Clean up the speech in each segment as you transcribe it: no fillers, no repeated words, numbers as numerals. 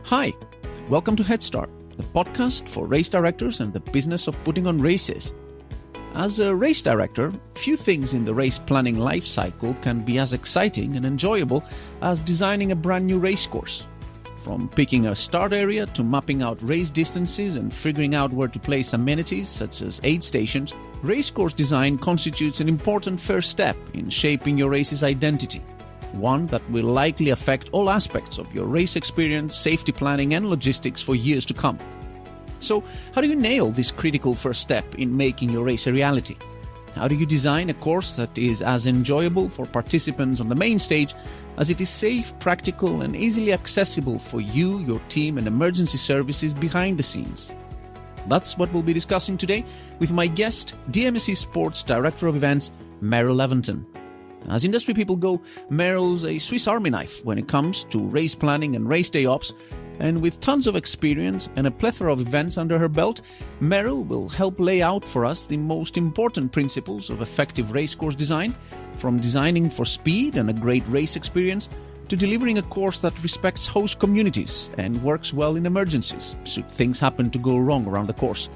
Hi, welcome to Head Start, the podcast for race directors and the business of putting on races. As a race director, few things in the race planning life cycle can be as exciting and enjoyable as designing a brand new race course. From picking a start area to mapping out race distances and figuring out where to place amenities such as aid stations, race course design constitutes an important first step in shaping your race's identity. One that will likely affect all aspects of your race experience, safety planning, and logistics for years to come. So, how do you nail this critical first step in making your race a reality? How do you design a course that is as enjoyable for participants on the main stage as it is safe, practical, and easily accessible for you, your team, and emergency services behind the scenes? That's what we'll be discussing today with my guest, DMSC Sports Director of Events, Meryl Leventon. As industry people go, Meryl's a Swiss Army knife when it comes to race planning and race day ops, and with tons of experience and a plethora of events under her belt, Meryl will help lay out for us the most important principles of effective racecourse design, from designing for speed and a great race experience to delivering a course that respects host communities and works well in emergencies should things happen to go wrong around the course.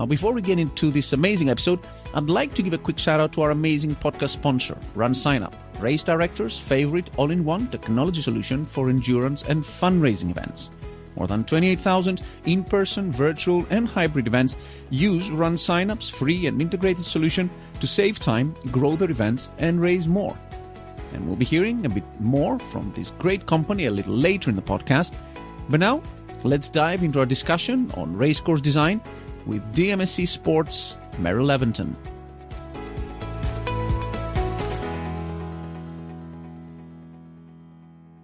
Before we get into this amazing episode, I'd like to give a quick shout out to our amazing podcast sponsor, RunSignup, race directors' favorite all-in-one technology solution for endurance and fundraising events. More than 28,000 in-person, virtual, and hybrid events use RunSignup's free and integrated solution to save time, grow their events, and raise more. And we'll be hearing a bit more from this great company a little later in the podcast. But now, let's dive into our discussion on racecourse design with DMSC Sports' Meryl Leventon.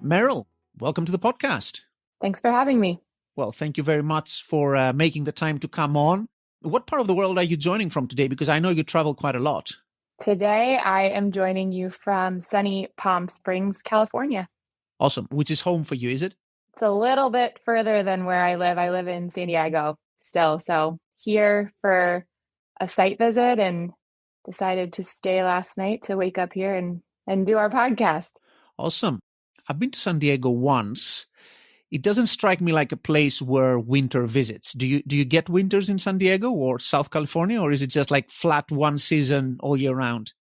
Meryl, welcome to the podcast. Thanks for having me. Well, thank you very much for making the time to come on. What part of the world are you joining from today? Because I know you travel quite a lot. Today, I am joining you from sunny Palm Springs, California. Awesome. Which is home for you, is it? It's a little bit further than where I live. I live in San Diego still. So here for a site visit and decided to stay last night to wake up here and do our podcast. Awesome. I've been to San Diego once. It doesn't strike me like a place where winter visits. Do you get winters in San Diego or South California, or is it just like flat one season all year round?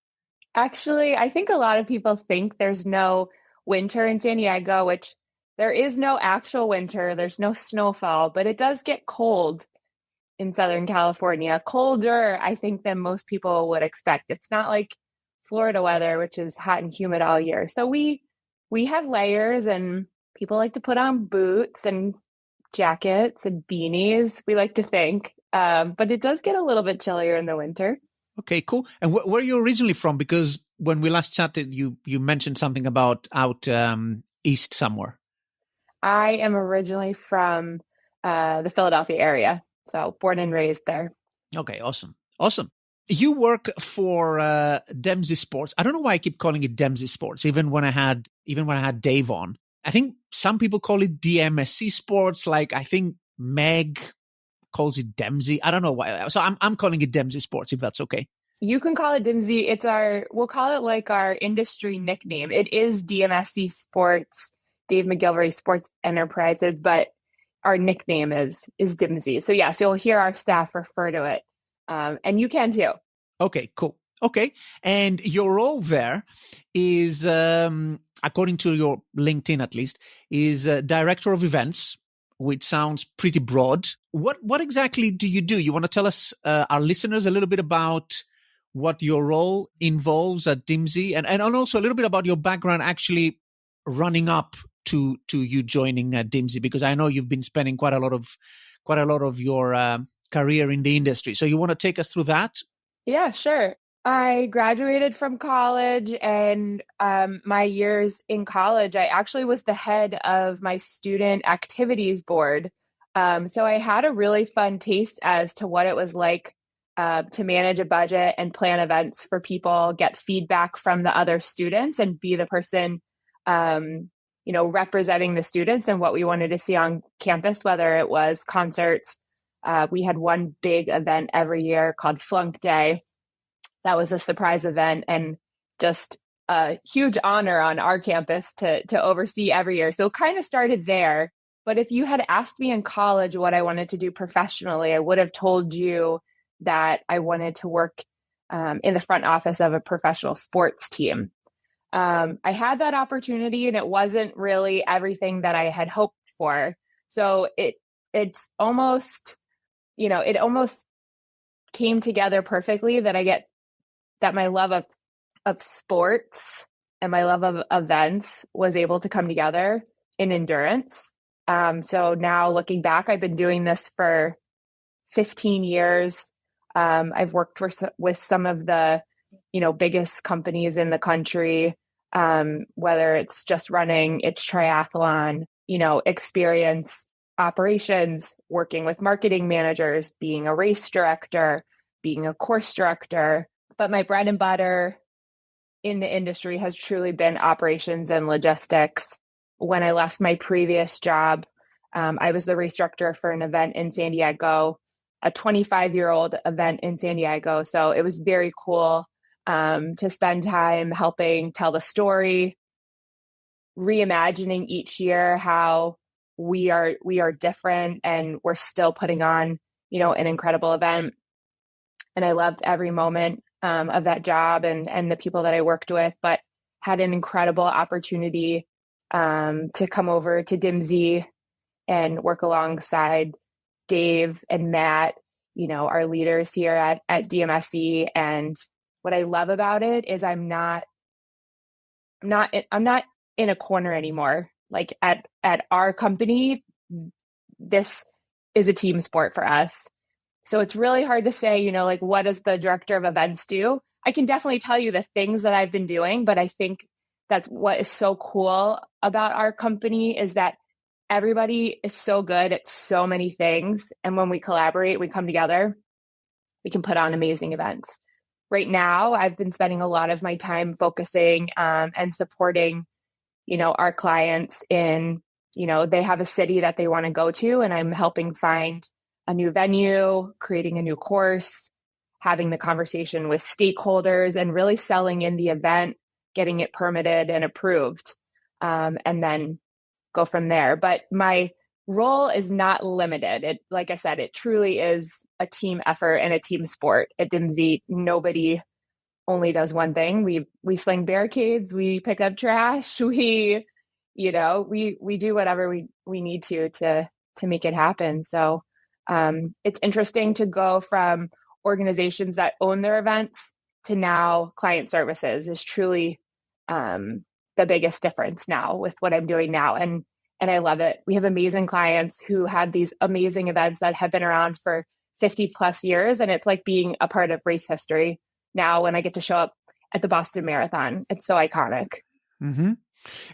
Actually, I think a lot of people think there's no winter in San Diego, which there is no actual winter. There's no snowfall, but it does get cold in Southern California. Colder, I think, than most people would expect. It's not like Florida weather, which is hot and humid all year. So we have layers, and people like to put on boots and jackets and beanies, we like to think. But it does get a little bit chillier in the winter. Okay, cool. And where are you originally from? Because when we last chatted, you mentioned something about out east somewhere. I am originally from the Philadelphia area. So born and raised there. Okay, awesome. You work for DMSC Sports. I don't know why I keep calling it DMSC Sports, even when I had Dave on. I think some people call it DMSC Sports. Like I think Meg calls it DMSC. I don't know why. So I'm calling it DMSC Sports, if that's okay. You can call it DMSC. We'll call it like our industry nickname. It is DMSC Sports, Dave McGilvery Sports Enterprises, but our nickname is DMSC. So yes, you'll hear our staff refer to it. And you can too. Okay, cool. Okay. And your role there is, according to your LinkedIn at least, is Director of Events, which sounds pretty broad. What exactly do? You want to tell us, our listeners, a little bit about what your role involves at DMSC and also a little bit about your background actually running up to you joining DMSC, because I know you've been spending quite a lot of your career in the industry. So you want to take us through that? Yeah, sure. I graduated from college, and my years in college, I actually was the head of my student activities board. So I had a really fun taste as to what it was like to manage a budget and plan events for people, get feedback from the other students, and be the person representing the students and what we wanted to see on campus, whether it was concerts. We had one big event every year called Flunk Day. That was a surprise event and just a huge honor on our campus to oversee every year. So it kind of started there. But if you had asked me in college what I wanted to do professionally, I would have told you that I wanted to work in the front office of a professional sports team. I had that opportunity and it wasn't really everything that I had hoped for. So it's almost, it almost came together perfectly that my love of sports and my love of events was able to come together in endurance. So now looking back, I've been doing this for 15 years. I've worked with some of the, biggest companies in the country, whether it's just running, it's triathlon, experience operations, working with marketing managers, being a race director, being a course director. But my bread and butter in the industry has truly been operations and logistics. When I left my previous job, I was the race director for an event in San Diego, a 25-year-old event in San Diego. So it was very cool to spend time helping tell the story, reimagining each year how we are different, and we're still putting on, an incredible event. And I loved every moment of that job and the people that I worked with, but had an incredible opportunity to come over to DIMSY and work alongside Dave and Matt, our leaders here at DMSE. And what I love about it is I'm not in a corner anymore. Like at our company, this is a team sport for us. So it's really hard to say, what does the director of events do? I can definitely tell you the things that I've been doing, but I think that's what is so cool about our company is that everybody is so good at so many things. And when we collaborate, we come together, we can put on amazing events. Right now, I've been spending a lot of my time focusing and supporting, our clients in, they have a city that they want to go to, and I'm helping find a new venue, creating a new course, having the conversation with stakeholders, and really selling in the event, getting it permitted and approved, and then go from there. But my role is not limited. Like I said, it truly is a team effort and a team sport. At DIMSY, nobody only does one thing. We sling barricades, we pick up trash, we do whatever we need to make it happen. So it's interesting to go from organizations that own their events to now client services is truly the biggest difference now with what I'm doing now. And I love it. We have amazing clients who had these amazing events that have been around for 50 plus years. And it's like being a part of race history now when I get to show up at the Boston Marathon. It's so iconic. Mm-hmm.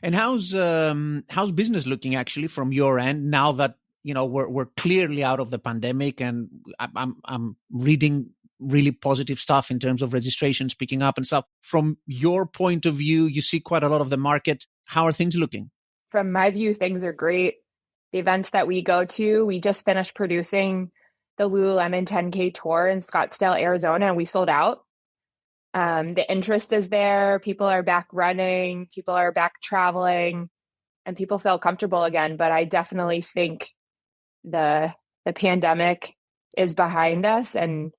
And how's business looking actually from your end now that, we're clearly out of the pandemic, and I'm reading really positive stuff in terms of registrations picking up and stuff. From your point of view, you see quite a lot of the market. How are things looking? From my view, things are great. The events that we go to, we just finished producing the Lululemon 10K tour in Scottsdale, Arizona, and we sold out. The interest is there. People are back running. People are back traveling, and people feel comfortable again. But I definitely think the pandemic is behind us, and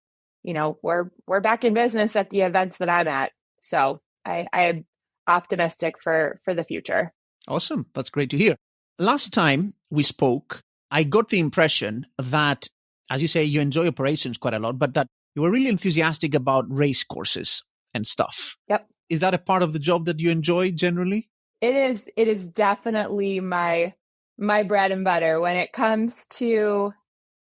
we're back in business at the events that I'm at. So I am optimistic for the future. Awesome. That's great to hear. Last time we spoke, I got the impression that, as you say, you enjoy operations quite a lot, but that you were really enthusiastic about race courses and stuff. Yep. Is that a part of the job that you enjoy generally? It is definitely my bread and butter when it comes to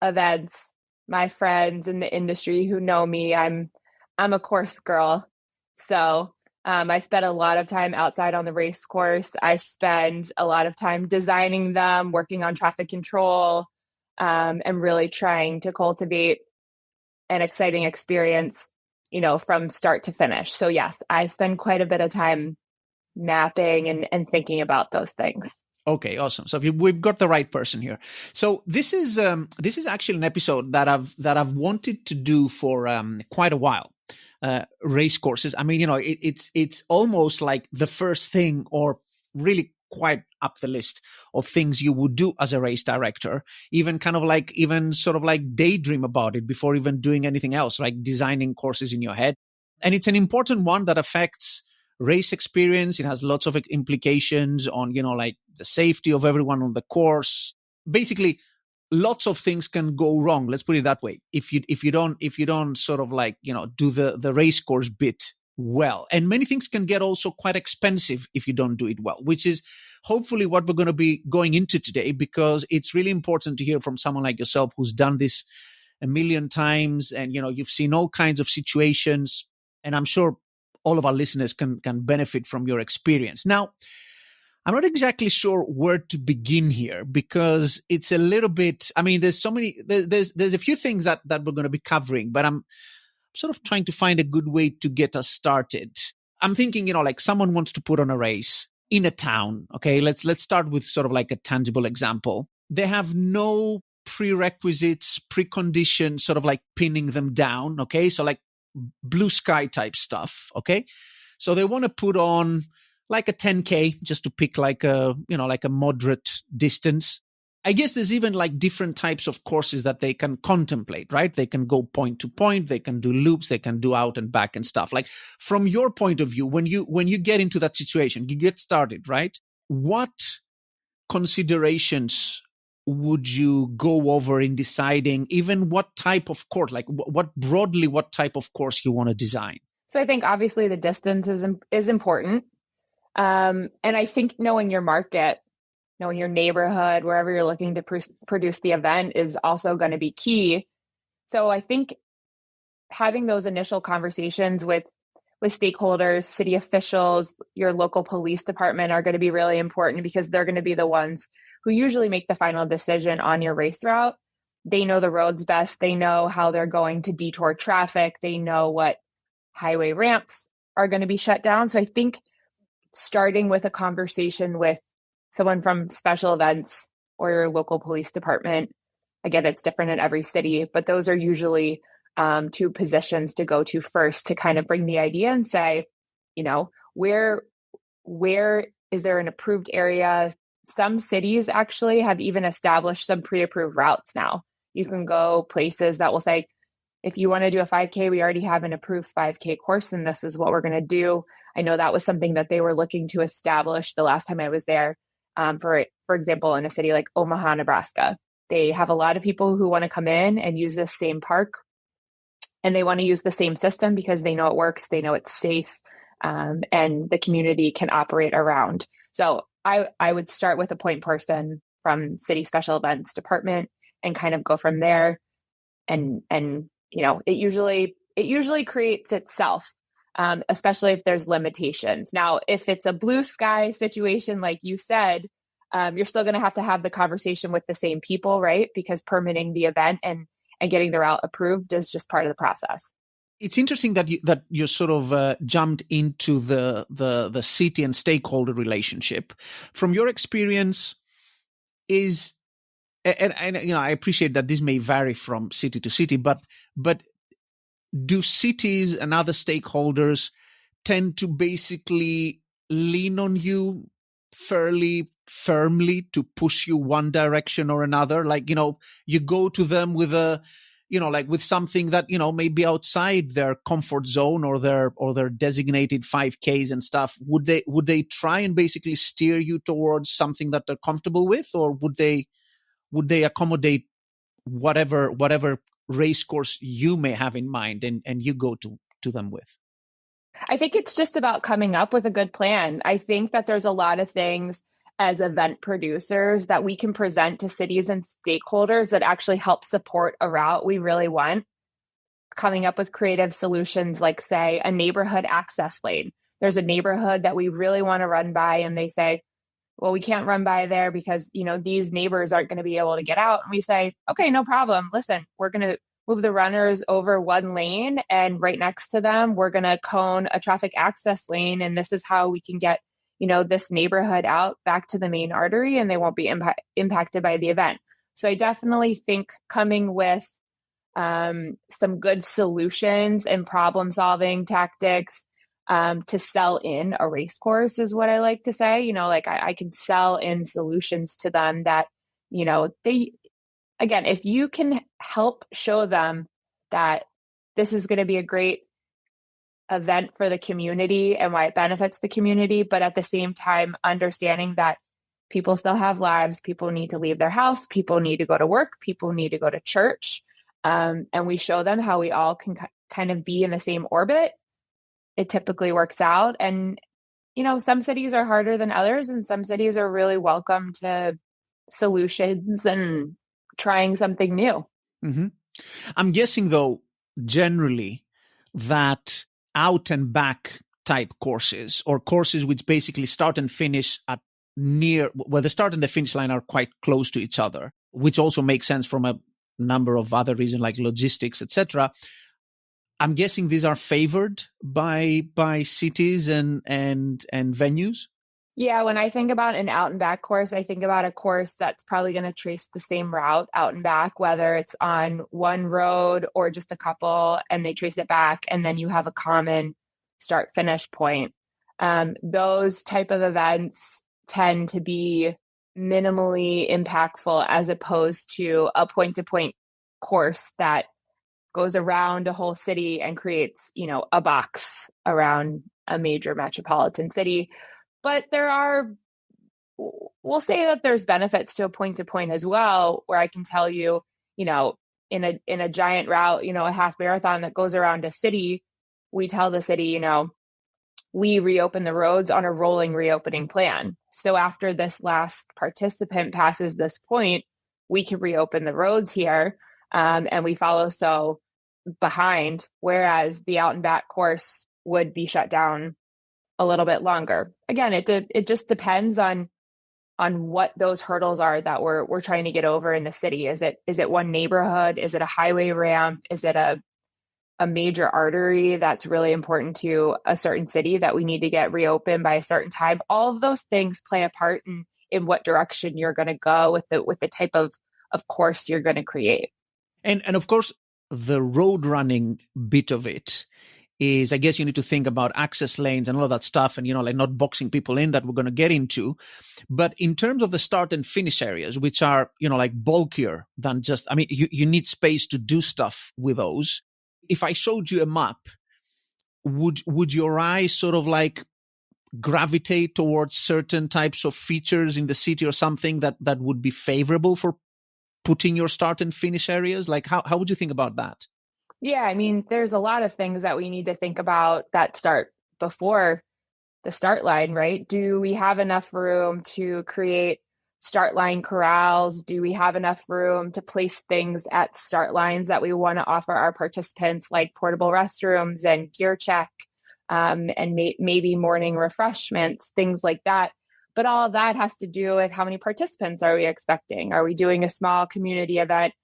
events. My friends in the industry who know me, I'm a course girl. So I spend a lot of time outside on the race course. I spend a lot of time designing them, working on traffic control, and really trying to cultivate an exciting experience, from start to finish. So yes, I spend quite a bit of time mapping and thinking about those things. Okay, awesome. So we've got the right person here. So this is actually an episode that I've wanted to do for quite a while. Race courses. I mean, it's almost like the first thing, or really quite up the list of things you would do as a race director, even sort of like daydream about it before even doing anything else, like designing courses in your head. And it's an important one that affects race experience. It has lots of implications on, like the safety of everyone on the course. Basically, lots of things can go wrong. Let's put it that way. If you don't sort of like, do the race course bit well. And many things can get also quite expensive if you don't do it well, which is hopefully what we're going to be going into today, because it's really important to hear from someone like yourself who's done this a million times. And, you've seen all kinds of situations, and I'm sure all of our listeners can benefit from your experience. Now, I'm not exactly sure where to begin here, because it's a little bit, there's a few things that we're going to be covering, but I'm sort of trying to find a good way to get us started. I'm thinking, like someone wants to put on a race in a town. Okay, let's start with sort of like a tangible example. They have no prerequisites, preconditions, sort of like pinning them down. Okay, so like blue sky type stuff. Okay, so they want to put on like a 10K, just to pick like a moderate distance. I guess there's even like different types of courses that they can contemplate, right? They can go point to point, they can do loops, they can do out and back and stuff. Like from your point of view, when you get into that situation, you get started, right? What considerations would you go over in deciding even what type of course, like what type of course you want to design? So I think obviously the distance is important. And I think knowing your market, knowing your neighborhood, wherever you're looking to produce the event is also going to be key. So I think having those initial conversations with stakeholders, city officials, your local police department are going to be really important, because they're going to be the ones who usually make the final decision on your race route. They know the roads best. They know how they're going to detour traffic. They know what highway ramps are going to be shut down. So I think starting with a conversation with someone from special events or your local police department, again, it's different in every city, but those are usually two positions to go to first to kind of bring the idea and say, where is there an approved area? Some cities actually have even established some pre-approved routes now. You can go places that will say, if you want to do a 5K, we already have an approved 5K course, and this is what we're going to do. I know that was something that they were looking to establish the last time I was there. For example, in a city like Omaha, Nebraska, they have a lot of people who want to come in and use this same park, and they want to use the same system because they know it works, they know it's safe, and the community can operate around. So I would start with a point person from city special events department and kind of go from there. And it usually creates itself. Especially if there's limitations. Now, if it's a blue sky situation, like you said, you're still going to have the conversation with the same people, right? Because permitting the event and getting the route approved is just part of the process. It's interesting that you sort of jumped into the city and stakeholder relationship. From your experience, and I appreciate that this may vary from city to city, but do cities and other stakeholders tend to basically lean on you fairly firmly to push you one direction or another? Like, you go to them with with something that, may be outside their comfort zone or their designated 5Ks and stuff. Would they try and basically steer you towards something that they're comfortable with, or would they accommodate whatever race course you may have in mind and you go to them with? I think it's just about coming up with a good plan. I think that there's a lot of things as event producers that we can present to cities and stakeholders that actually help support a route we really want. Coming up with creative solutions like, say, a neighborhood access lane. There's a neighborhood that we really want to run by, and they say, well, we can't run by there because, these neighbors aren't going to be able to get out. And we say, okay, no problem. Listen, we're going to move the runners over one lane, and right next to them, we're going to cone a traffic access lane. And this is how we can get, this neighborhood out back to the main artery, and they won't be impacted by the event. So I definitely think coming with some good solutions and problem solving tactics to sell in a race course is what I like to say. Like I can sell in solutions to them that, again, if you can help show them that this is going to be a great event for the community and why it benefits the community, but at the same time, understanding that people still have lives, people need to leave their house, people need to go to work, people need to go to church. And we show them how we all can kind of be in the same orbit. It typically works out. And, some cities are harder than others, and some cities are really welcome to solutions and trying something new. Mm-hmm. I'm guessing, though, generally that out and back type courses, or courses which basically start and finish at where the start and the finish line are quite close to each other, which also makes sense from a number of other reasons like logistics, etc. I'm guessing these are favored by cities and venues. Yeah, when I think about an out and back course, I think about a course that's probably going to trace the same route out and back, whether it's on one road or just a couple, and they trace it back, and then you have a common start finish point. Those type of events tend to be minimally impactful as opposed to a point-to-point course that goes around a whole city and creates, a box around a major metropolitan city. But we'll say that there's benefits to a point-to-point as well, where I can tell you, in a giant route, a half marathon that goes around a city, we tell the city, we reopen the roads on a rolling reopening plan. So after this last participant passes this point, we can reopen the roads here, and we follow so behind, whereas the out and back course would be shut down a little bit longer. Again, it just depends on what those hurdles are that we're trying to get over in the city. Is it one neighborhood? Is it a highway ramp? Is it a major artery that's really important to a certain city that we need to get reopened by a certain time? All of those things play a part in what direction you're going to go with the type of course you're going to create. And of course, the road running bit of it is, I guess you need to think about access lanes and all of that stuff, and, like not boxing people in, that we're going to get into. But in terms of the start and finish areas, which are, like bulkier than just, you need space to do stuff with those. If I showed you a map, would your eyes sort of like gravitate towards certain types of features in the city or something that would be favorable for putting your start and finish areas? Like how would you think about that? Yeah, there's a lot of things that we need to think about that start before the start line, right? Do we have enough room to create start line corrals? Do we have enough room to place things at start lines that we want to offer our participants, like portable restrooms and gear check, and maybe morning refreshments, things like that? But all of that has to do with how many participants are we expecting? Are we doing a small community event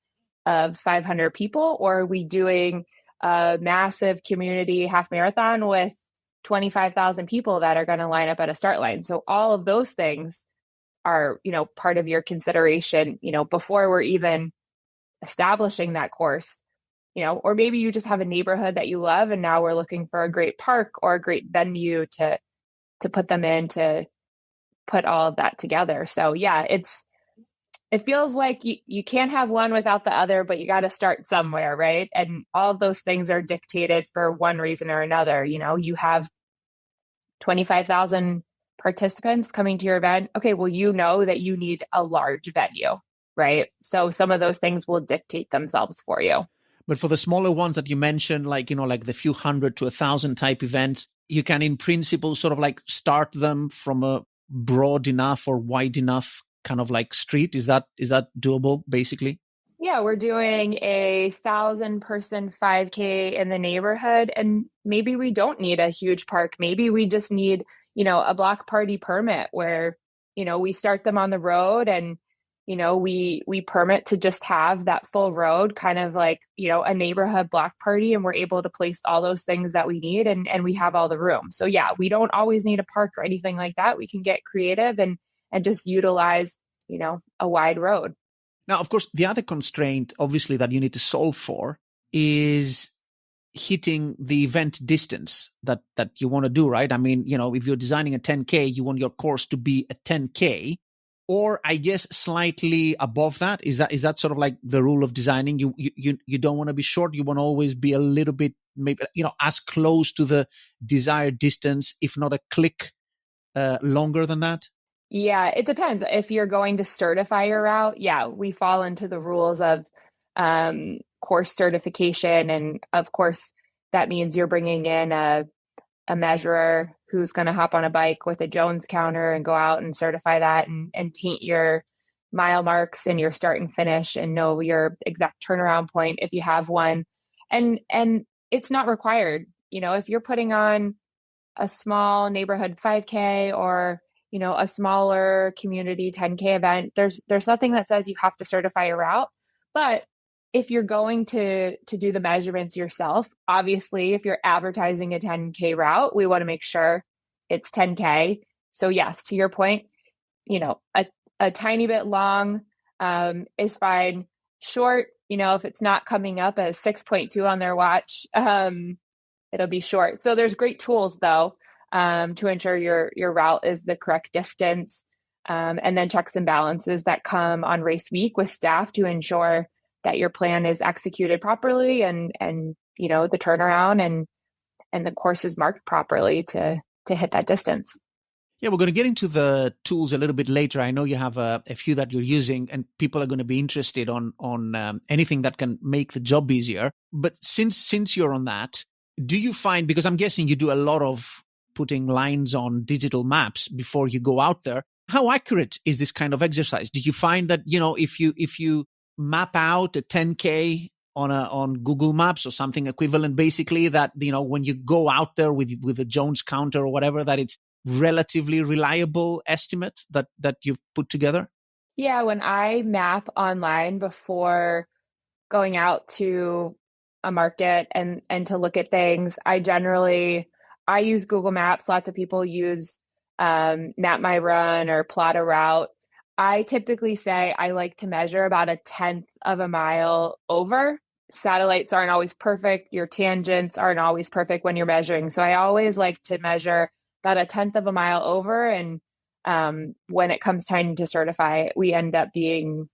of 500 people, or are we doing a massive community half marathon with 25,000 people that are going to line up at a start line? So all of those things are, part of your consideration, before we're even establishing that course, or maybe you just have a neighborhood that you love, and now we're looking for a great park or a great venue to put them in, to put all of that together. So yeah, it feels like you can't have one without the other, but you got to start somewhere, right? And all of those things are dictated for one reason or another. You have 25,000 participants coming to your event. Okay, well, that you need a large venue, right? So some of those things will dictate themselves for you. But for the smaller ones that you mentioned, like, like the few hundred to 1,000 type events, you can in principle sort of like start them from a broad enough or wide enough kind of like street. Is that doable basically? Yeah, we're doing a 1,000-person 5K in the neighborhood, and maybe we don't need a huge park. Maybe we just need, a block party permit where, we start them on the road, and, we permit to just have that full road, kind of like, a neighborhood block party, and we're able to place all those things that we need, and we have all the room. So yeah, we don't always need a park or anything like that. We can get creative and just utilize, a wide road. Now, of course, the other constraint, obviously, that you need to solve for is hitting the event distance that you want to do, right? I mean, if you're designing a 10K, you want your course to be a 10K, or I guess slightly above that. Is that sort of like the rule of designing? You don't want to be short. You want to always be a little bit, maybe, as close to the desired distance, if not a click longer than that. Yeah, it depends. If you're going to certify your route, yeah, we fall into the rules of course certification. And of course, that means you're bringing in a measurer who's going to hop on a bike with a Jones counter and go out and certify that and paint your mile marks and your start and finish and know your exact turnaround point if you have one. And it's not required. If you're putting on a small neighborhood 5K or a smaller community 10K event, there's nothing that says you have to certify your route. But if you're going to do the measurements yourself, obviously, if you're advertising a 10K route, we want to make sure it's 10K. So yes, to your point, a tiny bit long is fine. Short, if it's not coming up as 6.2 on their watch, it'll be short. So there's great tools though, to ensure your route is the correct distance. And then checks and balances that come on race week with staff to ensure that your plan is executed properly and the turnaround and the course is marked properly to hit that distance. Yeah, we're going to get into the tools a little bit later. I know you have a few that you're using, and people are going to be interested on anything that can make the job easier. But since you're on that, do you find, because I'm guessing you do a lot of putting lines on digital maps before you go out there, how accurate is this kind of exercise? Do you find that if you map out a 10K on Google Maps or something equivalent, basically, that when you go out there with a Jones counter or whatever, that it's relatively reliable estimate that you've put together? Yeah, when I map online before going out to a market and to look at things, I use Google Maps. Lots of people use Map My Run or Plot a Route. I typically say I like to measure about 1/10 of a mile over. Satellites aren't always perfect. Your tangents aren't always perfect when you're measuring. So I always like to measure about 1/10 of a mile over. And when it comes time to certify, we end up being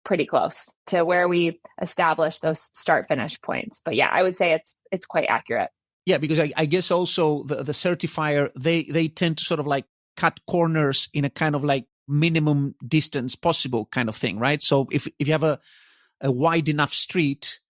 pretty close to where we establish those start finish points. But yeah, I would say it's quite accurate. Yeah, because I guess also the certifier, they tend to sort of like cut corners in a kind of like minimum distance possible kind of thing, right? So if you have a wide enough street,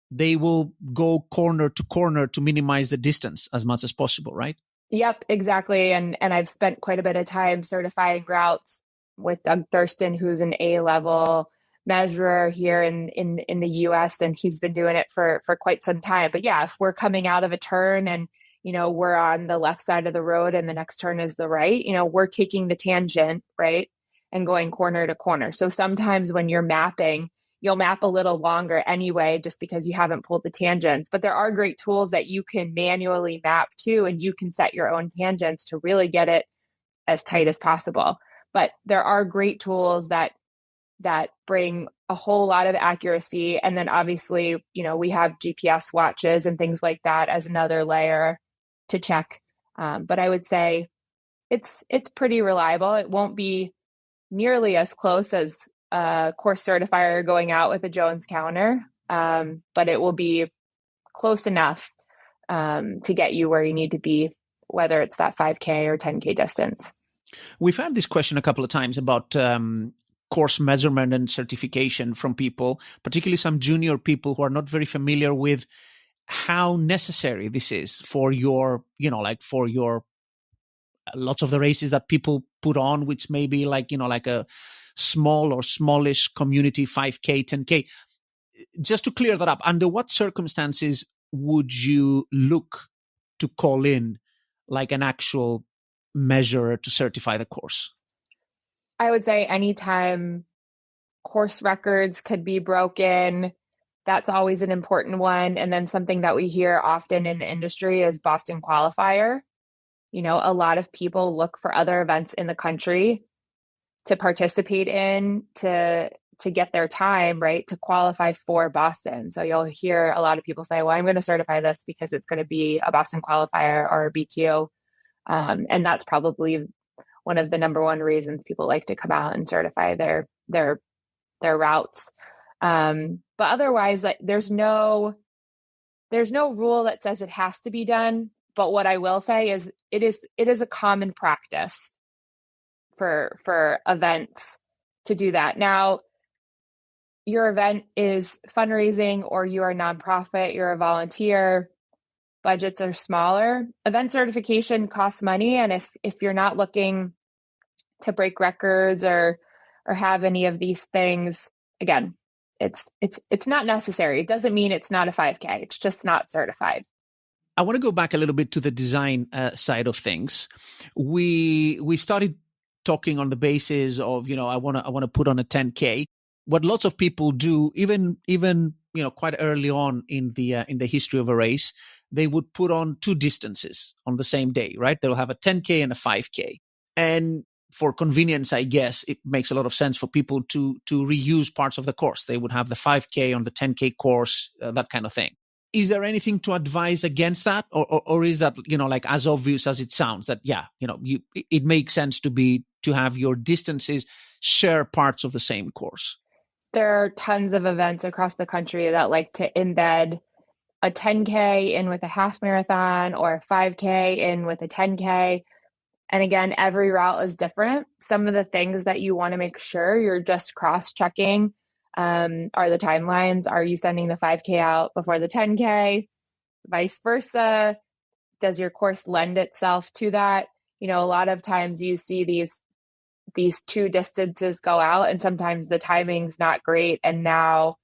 they will go corner to corner to minimize the distance as much as possible, right? Yep, exactly. And I've spent quite a bit of time certifying routes with Doug Thurston, who's an A-level measurer here in the US, and he's been doing it for quite some time. But yeah, if we're coming out of a turn and we're on the left side of the road and the next turn is the right, we're taking the tangent, right, and going corner to corner. So sometimes when you're mapping, you'll map a little longer anyway, just because you haven't pulled the tangents. But there are great tools that you can manually map to, and you can set your own tangents to really get it as tight as possible. But there are great tools that bring a whole lot of accuracy. And then obviously, we have GPS watches and things like that as another layer to check. But I would say it's pretty reliable. It won't be nearly as close as a course certifier going out with a Jones counter, but it will be close enough to get you where you need to be, whether it's that 5K or 10K distance. We've had this question a couple of times about course measurement and certification from people, particularly some junior people who are not very familiar with how necessary this is for your, for your lots of the races that people put on, which may be like a small or smallish community 5K, 10K. Just to clear that up, under what circumstances would you look to call in like an actual measurer to certify the course? I would say anytime course records could be broken, that's always an important one. And then something that we hear often in the industry is Boston Qualifier. A lot of people look for other events in the country to participate in, to to get their time, right, to qualify for Boston. So you'll hear a lot of people say, well, I'm going to certify this because it's going to be a Boston qualifier or a BQ. And that's probably one of the number one reasons people like to come out and certify their routes. But otherwise, like, there's no rule that says it has to be done. But what I will say is it is a common practice for events to do that. Now, your event is fundraising or you are a nonprofit, you're a volunteer, budgets are smaller. Event certification costs money. And if you're not looking to break records or have any of these things, again, it's not necessary. It doesn't mean it's not a 5K. It's just not certified. I want to go back a little bit to the design side of things. We started talking on the basis of, I want to put on a 10K. What lots of people do, even quite early on in the history of a race, they would put on two distances on the same day, right? They'll have a 10K and a 5K. And for convenience, I guess it makes a lot of sense for people to reuse parts of the course. They would have the 5K on the 10K course, that kind of thing. Is there anything to advise against that? Or is that, like as obvious as it sounds that, it makes sense to have your distances share parts of the same course? There are tons of events across the country that like to embed a 10K in with a half marathon or a 5K in with a 10K. And again, every route is different. Some of the things that you want to make sure you're just cross-checking are the timelines. Are you sending the 5K out before the 10K? Vice versa. Does your course lend itself to that? A lot of times you see these two distances go out and sometimes the timing's not great. And now,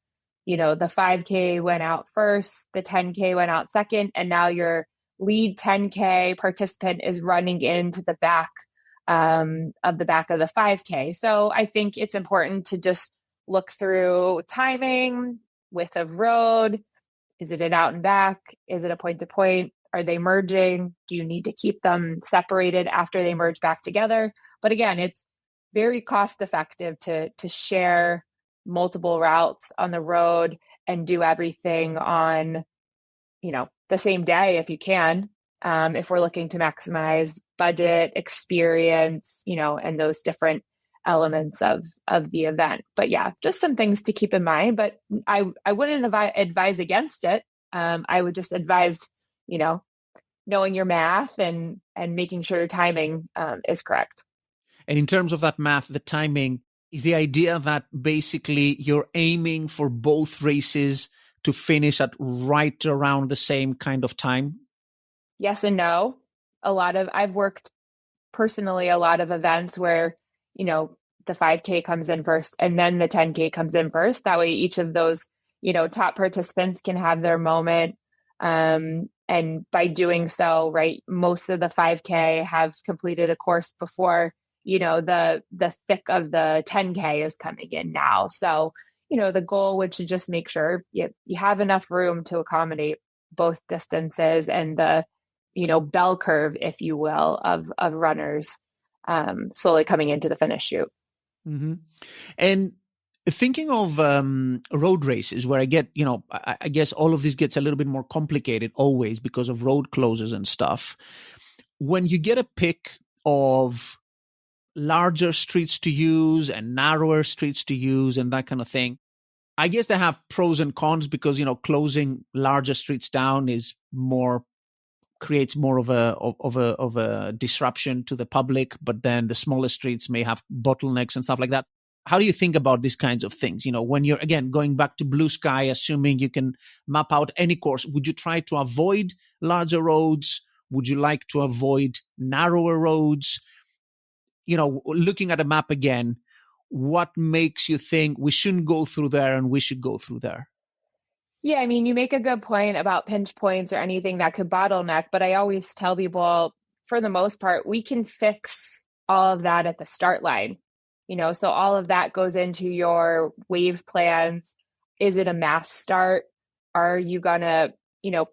the 5K went out first, the 10K went out second, and now your lead 10K participant is running into the back of the 5K. So I think it's important to just look through timing, width of road. Is it an out and back? Is it a point to point? Are they merging? Do you need to keep them separated after they merge back together? But again, it's very cost effective to share multiple routes on the road and do everything on, the same day if you can, if we're looking to maximize budget, experience, and those different elements of the event. But yeah, just some things to keep in mind, but I wouldn't advise against it. I would just advise, knowing your math and making sure your timing is correct. And in terms of that math, the timing is the idea that basically you're aiming for both races to finish at right around the same kind of time? Yes and no. I've worked personally a lot of events where, the 5K comes in first and then the 10K comes in first. That way each of those, top participants can have their moment. And by doing so, right, most of the 5K have completed a course before, the thick of the 10K is coming in now. So, the goal would to just make sure you have enough room to accommodate both distances and the, bell curve, if you will, of runners slowly coming into the finish chute. Mm-hmm. And thinking of road races where I guess all of this gets a little bit more complicated always because of road closures and stuff. When you get a pick of larger streets to use and narrower streets to use and that kind of thing, I guess they have pros and cons because, closing larger streets down creates more of a disruption to the public, but then the smaller streets may have bottlenecks and stuff like that. How do you think about these kinds of things? When you're, again, going back to blue sky, assuming you can map out any course, would you try to avoid larger roads? Would you like to avoid narrower roads? Looking at a map again, what makes you think we shouldn't go through there and we should go through there? Yeah, you make a good point about pinch points or anything that could bottleneck, but I always tell people, for the most part, we can fix all of that at the start line. So all of that goes into your wave plans. Is it a mass start? Are you going to,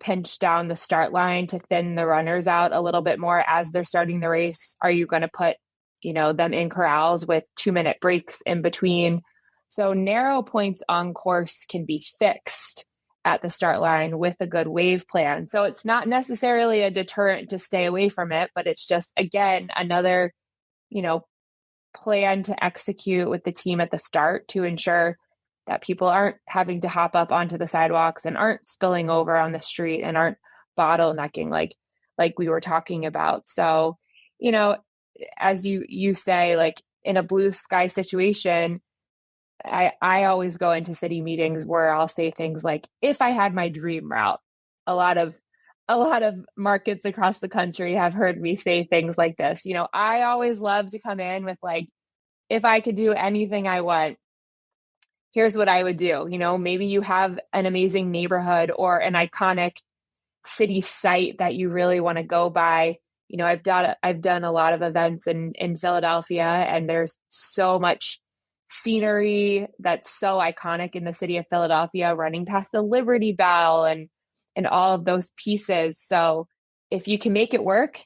pinch down the start line to thin the runners out a little bit more as they're starting the race? Are you going to put, them in corrals with 2-minute breaks in between? So narrow points on course can be fixed at the start line with a good wave plan. So it's not necessarily a deterrent to stay away from it, but it's just, again, another, plan to execute with the team at the start to ensure that people aren't having to hop up onto the sidewalks and aren't spilling over on the street and aren't bottlenecking like we were talking about. So, as you say, like in a blue sky situation, I always go into city meetings where I'll say things like, if I had my dream route. A lot of markets across the country have heard me say things like this. I always love to come in with like, if I could do anything I want, here's what I would do. Maybe you have an amazing neighborhood or an iconic city site that you really want to go by. I've done a lot of events in Philadelphia, and there's so much scenery that's so iconic in the city of Philadelphia, running past the Liberty Bell and all of those pieces. So if you can make it work,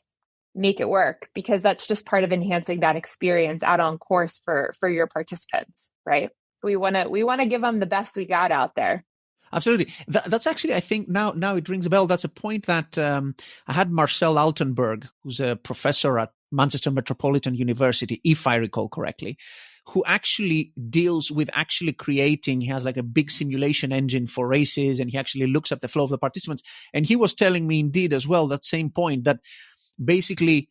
because that's just part of enhancing that experience out on course for your participants, right? We want to give them the best we got out there. Absolutely. That's actually, I think now it rings a bell. That's a point that I had Marcel Altenberg, who's a professor at Manchester Metropolitan University, if I recall correctly, who actually deals with actually creating, he has like a big simulation engine for races, and he actually looks at the flow of the participants. And he was telling me indeed as well, that same point, that basically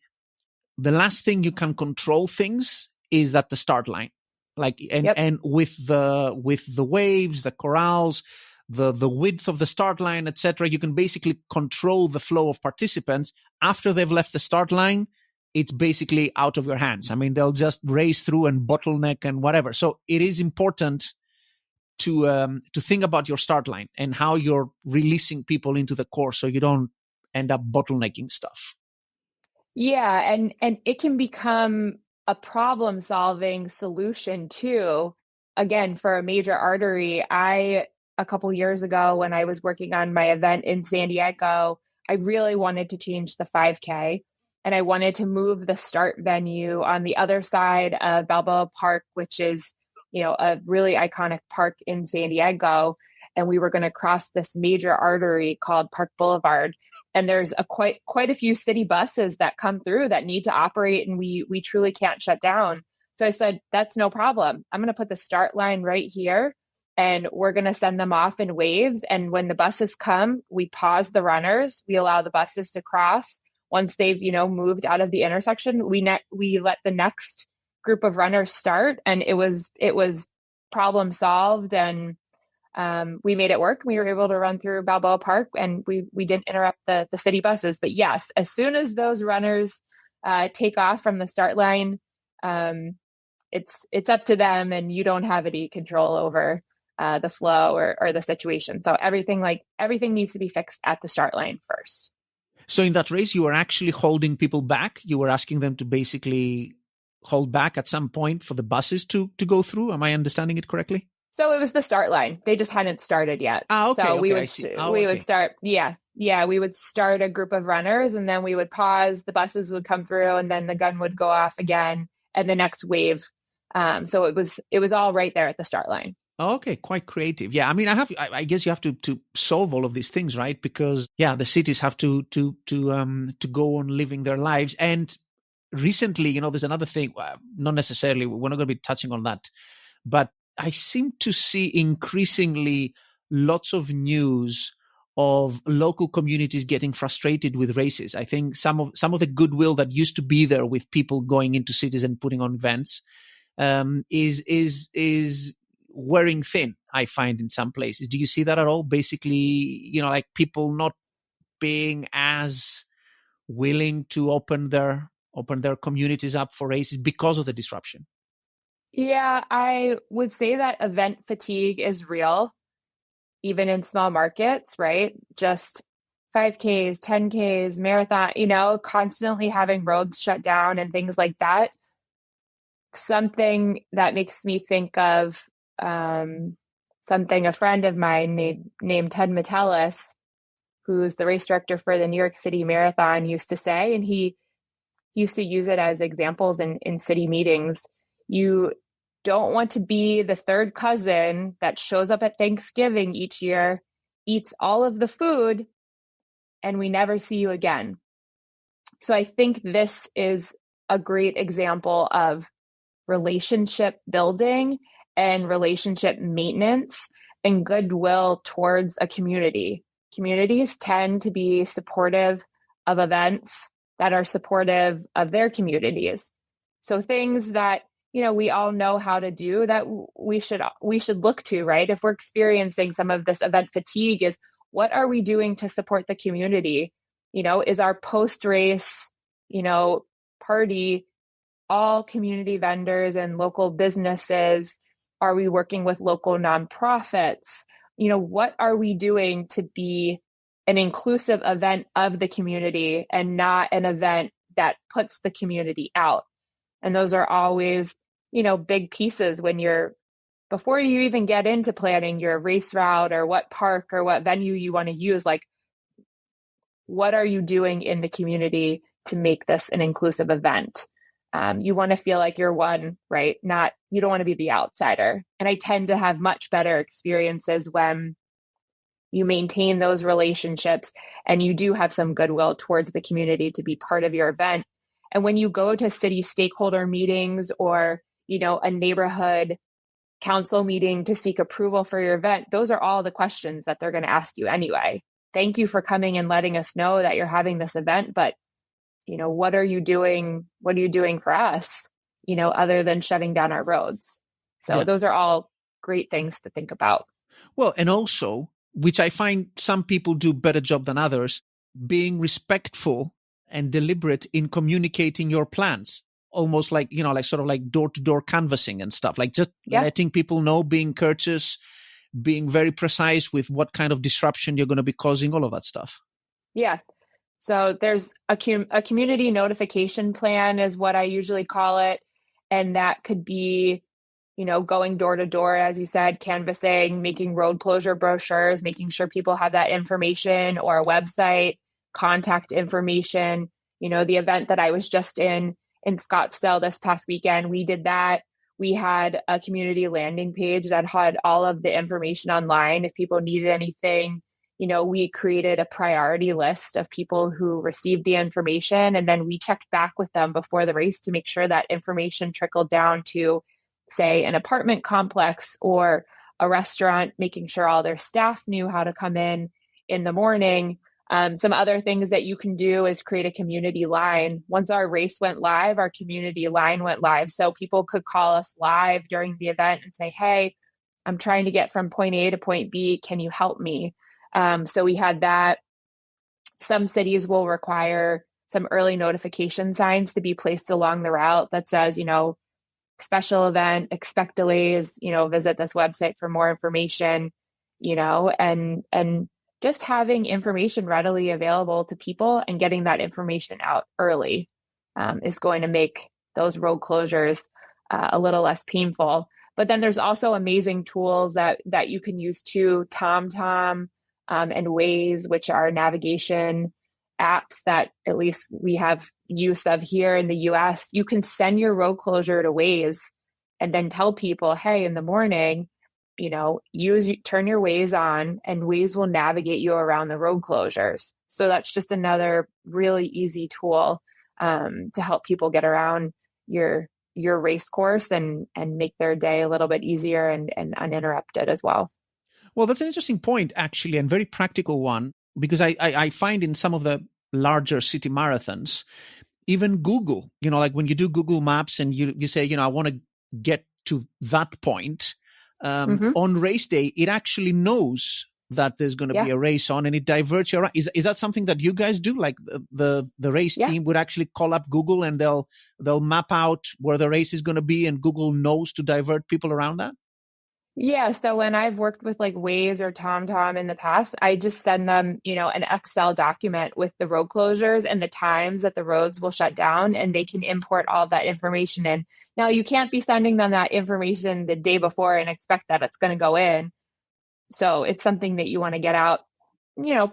the last thing you can control things is at the start line. And with the waves, the corrals, the width of the start line, etc., you can basically control the flow of participants. After they've left the start line, it's basically out of your hands. I mean, they'll just race through and bottleneck and whatever. So it is important to think about your start line and how you're releasing people into the course so you don't end up bottlenecking stuff. Yeah, and it can become a problem-solving solution too. Again, for a major artery, a couple years ago when I was working on my event in San Diego, I really wanted to change the 5K, and I wanted to move the start venue on the other side of Balboa Park, which is, a really iconic park in San Diego. And we were going to cross this major artery called Park Boulevard. And there's quite a few city buses that come through that need to operate, and we truly can't shut down. So I said, that's no problem. I'm going to put the start line right here, and we're going to send them off in waves. And when the buses come, we pause the runners. We allow the buses to cross. Once they've, moved out of the intersection, we let the next group of runners start. And it was problem solved, and we made it work. We were able to run through Balboa Park, and we didn't interrupt the city buses. But yes, as soon as those runners take off from the start line, it's up to them, and you don't have any control over the flow or the situation. So everything needs to be fixed at the start line first. So in that race, you were actually holding people back. You were asking them to basically hold back at some point for the buses to go through. Am I understanding it correctly? So it was the start line. They just hadn't started yet. Okay. So we okay. would start. Yeah. We would start a group of runners, and then we would pause. The buses would come through, and then the gun would go off again, and the next wave. So it was all right there at the start line. Okay, quite creative. Yeah, I mean, I guess you have to solve all of these things, right? Because the cities have to go on living their lives. And recently, there's another thing. Not necessarily, we're not going to be touching on that, but I seem to see increasingly lots of news of local communities getting frustrated with races. I think some of the goodwill that used to be there with people going into cities and putting on events is wearing thin, I find, in some places. Do you see that at all? Basically, like people not being as willing to open their communities up for races because of the disruption. Yeah, I would say that event fatigue is real, even in small markets, right? Just 5Ks, 10Ks, marathon, constantly having roads shut down and things like that. Something that makes me think of something a friend of mine named Ted Metellus, who's the race director for the New York City Marathon, used to say, and he used to use it as examples in city meetings. You don't want to be the third cousin that shows up at Thanksgiving each year, eats all of the food, and we never see you again. So I think this is a great example of relationship building and relationship maintenance and goodwill towards a community. Communities tend to be supportive of events that are supportive of their communities. So things that, we all know how to do that we should look to, right? If we're experiencing some of this event fatigue, is what are we doing to support the community? Is our post-race, party all community vendors and local businesses? Are we working with local nonprofits? What are we doing to be an inclusive event of the community and not an event that puts the community out? And those are always, big pieces before you even get into planning your race route or what park or what venue you want to use, like, what are you doing in the community to make this an inclusive event? You want to feel like you're one, right? You don't want to be the outsider. And I tend to have much better experiences when you maintain those relationships and you do have some goodwill towards the community to be part of your event. And when you go to city stakeholder meetings or, a neighborhood council meeting to seek approval for your event, those are all the questions that they're going to ask you anyway. Thank you for coming and letting us know that you're having this event, but what are you doing? What are you doing for us, other than shutting down our roads? So those are all great things to think about. Well, and also, which I find some people do better job than others, being respectful and deliberate in communicating your plans. Almost like, sort of like door-to-door canvassing and stuff, like just letting people know, being courteous, being very precise with what kind of disruption you're going to be causing, all of that stuff. Yeah. So there's a community notification plan is what I usually call it. And that could be, going door to door, as you said, canvassing, making road closure brochures, making sure people have that information or a website, contact information. The event that I was just in Scottsdale this past weekend, we did that. We had a community landing page that had all of the information online. If people needed anything, we created a priority list of people who received the information. And then we checked back with them before the race to make sure that information trickled down to, say, an apartment complex or a restaurant, making sure all their staff knew how to come in the morning. Some other things that you can do is create a community line. Once our race went live, our community line went live. So people could call us live during the event and say, hey, I'm trying to get from point A to point B. Can you help me? So we had that. Some cities will require some early notification signs to be placed along the route that says, special event, expect delays, visit this website for more information, and just having information readily available to people and getting that information out early is going to make those road closures a little less painful. But then there's also amazing tools that you can use too, TomTom and Waze, which are navigation apps that at least we have use of here in the US. You can send your road closure to Waze and then tell people, hey, in the morning, turn your Waze on and Waze will navigate you around the road closures. So that's just another really easy tool to help people get around your race course and make their day a little bit easier and uninterrupted as well. Well, that's an interesting point, actually, and very practical one, because I find in some of the larger city marathons, even Google, like when you do Google Maps and you say, I want to get to that point, on race day, it actually knows that there's going to be a race on and it diverts you around. Is that something that you guys do? Like the race team would actually call up Google and they'll map out where the race is going to be and Google knows to divert people around that? Yeah. So when I've worked with like Waze or TomTom in the past, I just send them, an Excel document with the road closures and the times that the roads will shut down, and they can import all of that information in. Now, you can't be sending them that information the day before and expect that it's going to go in. So it's something that you want to get out,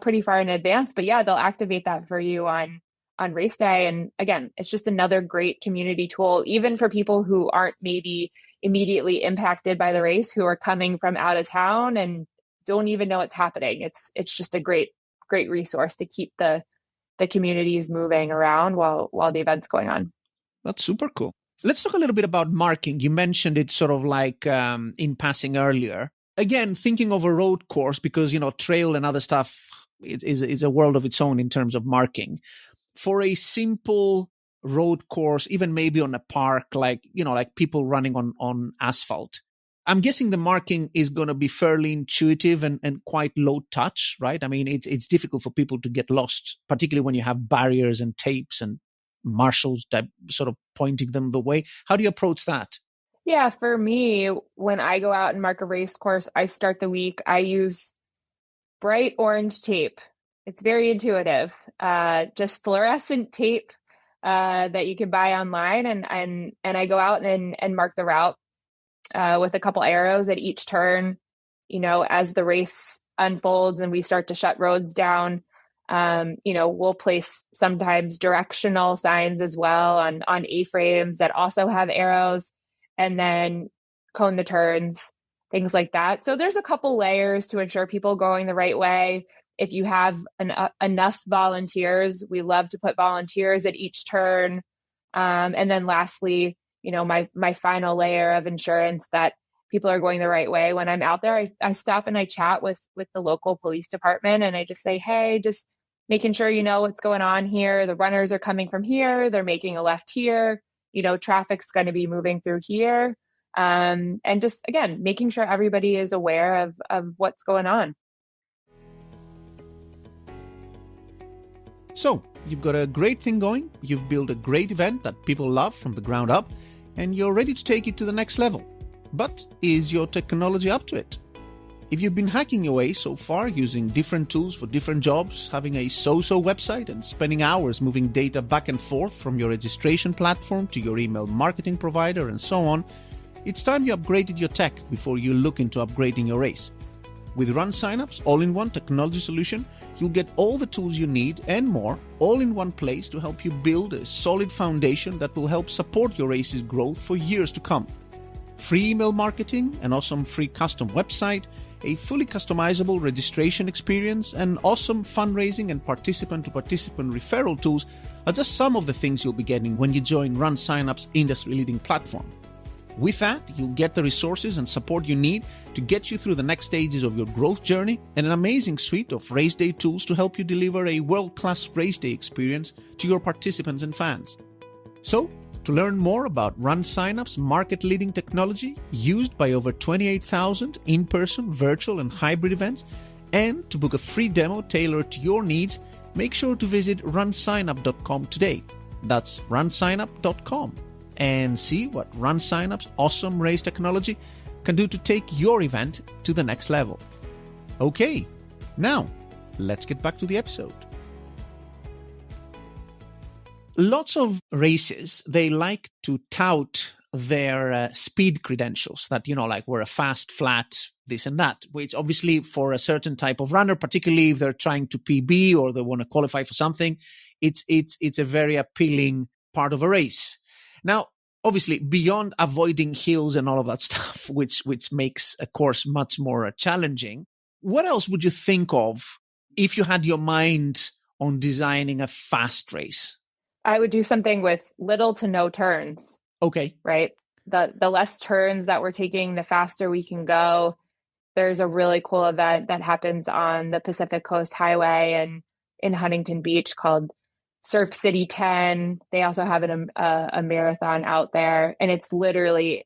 pretty far in advance. But yeah, they'll activate that for you on race day. And again, it's just another great community tool, even for people who aren't maybe immediately impacted by the race who are coming from out of town and don't even know it's happening. It's just a great resource to keep the communities moving around while the event's going on. That's super cool. Let's talk a little bit about marking. You mentioned it sort of like in passing earlier. Again, thinking of a road course, because, trail and other stuff is a world of its own in terms of marking. For a simple road course, even maybe on a park, like people running on asphalt, I'm guessing the marking is going to be fairly intuitive and quite low touch, right? I mean, it's difficult for people to get lost, particularly when you have barriers and tapes and marshals that sort of pointing them the way. How do you approach that? Yeah, for me, when I go out and mark a race course, I start the week, I use bright orange tape. It's very intuitive. Just fluorescent tape that you can buy online, and I go out and mark the route with a couple arrows at each turn. As the race unfolds and we start to shut roads down, we'll place sometimes directional signs as well on A-frames that also have arrows, and then cone the turns, things like that. So there's a couple layers to ensure people going the right way. If you have enough volunteers, we love to put volunteers at each turn. And then lastly, my final layer of insurance that people are going the right way. When I'm out there, I stop and I chat with the local police department, and I just say, hey, just making sure you know what's going on here. The runners are coming from here. They're making a left here. Traffic's going to be moving through here. And just, again, making sure everybody is aware of what's going on. So you've got a great thing going. You've built a great event that people love from the ground up, and you're ready to take it to the next level. But is your technology up to it? If you've been hacking your way so far using different tools for different jobs, having a so-so website and spending hours moving data back and forth from your registration platform to your email marketing provider and so on, it's time you upgraded your tech before you look into upgrading your race. With Run Signups all-in-one technology solution, you'll get all the tools you need and more all in one place to help you build a solid foundation that will help support your race's growth for years to come. Free email marketing, an awesome free custom website, a fully customizable registration experience, and awesome fundraising and participant-to-participant referral tools are just some of the things you'll be getting when you join Run Signup's industry-leading platform. With that, you'll get the resources and support you need to get you through the next stages of your growth journey, and an amazing suite of race day tools to help you deliver a world-class race day experience to your participants and fans. So, to learn more about Run Signup's market-leading technology used by over 28,000 in-person, virtual, and hybrid events, and to book a free demo tailored to your needs, make sure to visit runsignup.com today. That's runsignup.com. And see what Run Signup's awesome race technology can do to take your event to the next level. Okay, now let's get back to the episode. Lots of races, they like to tout their speed credentials that, like we're a fast, flat, this and that, which obviously for a certain type of runner, particularly if they're trying to PB or they want to qualify for something, it's a very appealing part of a race. Now, obviously, beyond avoiding hills and all of that stuff, which makes a course much more challenging, what else would you think of if you had your mind on designing a fast race? I would do something with little to no turns. Okay. Right? The less turns that we're taking, the faster we can go. There's a really cool event that happens on the Pacific Coast Highway and in Huntington Beach called Surf City 10. They also have a marathon out there, and it's literally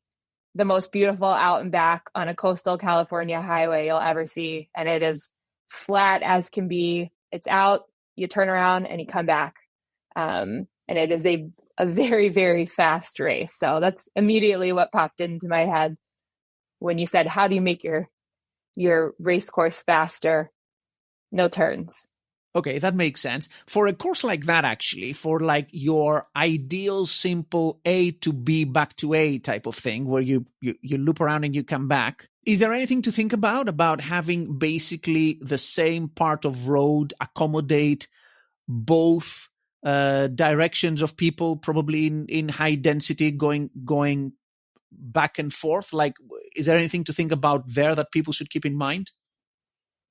the most beautiful out and back on a coastal California highway you'll ever see. And it is flat as can be. It's out, you turn around and you come back. And it is a very, very fast race. So that's immediately what popped into my head when you said, how do you make your race course faster? No turns. Okay, that makes sense. For a course like that, actually, for like your ideal simple A to B back to A type of thing, where you loop around and you come back, is there anything to think about having basically the same part of road accommodate both directions of people, probably in high density going back and forth? Like, is there anything to think about there that people should keep in mind?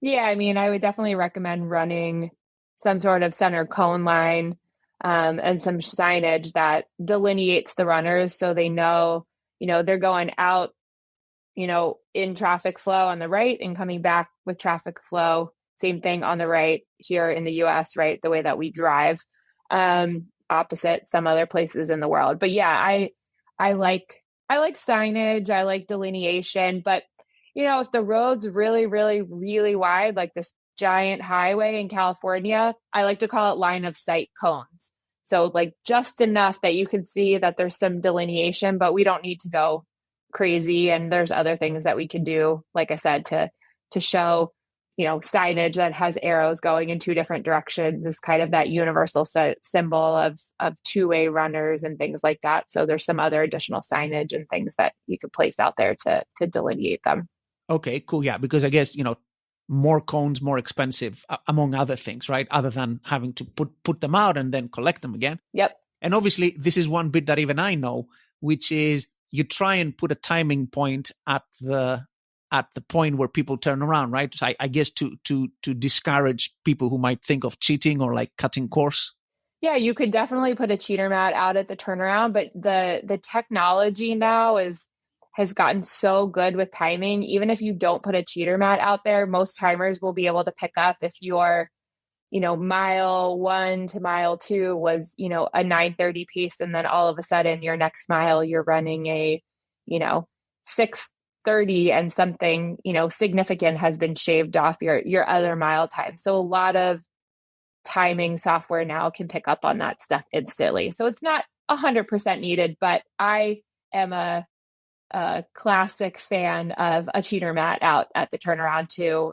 Yeah, I mean, I would definitely recommend running some sort of center cone line, and some signage that delineates the runners so they know, they're going out, in traffic flow on the right and coming back with traffic flow. Same thing on the right here in the US, right? The way that we drive, opposite some other places in the world. But yeah, I like signage, I like delineation, but if the road's really, really, really wide, like this giant highway in California, I like to call it line of sight cones. So like just enough that you can see that there's some delineation, but we don't need to go crazy. And there's other things that we can do, like I said, to show, signage that has arrows going in two different directions is kind of that universal symbol of two-way runners and things like that. So there's some other additional signage and things that you could place out there to delineate them. Okay, cool. Yeah, because I guess, more cones, more expensive, among other things, right? Other than having to put them out and then collect them again. Yep. And obviously, this is one bit that even I know, which is you try and put a timing point at the point where people turn around, right? So I guess to discourage people who might think of cheating or like cutting course. Yeah, you could definitely put a cheater mat out at the turnaround, but the technology now has gotten so good with timing. Even if you don't put a cheater mat out there, most timers will be able to pick up if your, mile 1 to mile 2 was, a 9:30 pace. And then all of a sudden your next mile, you're running a, 6:30 and something, significant has been shaved off your other mile time. So a lot of timing software now can pick up on that stuff instantly. So it's not 100% needed, but I am a classic fan of a cheater mat out at the turnaround to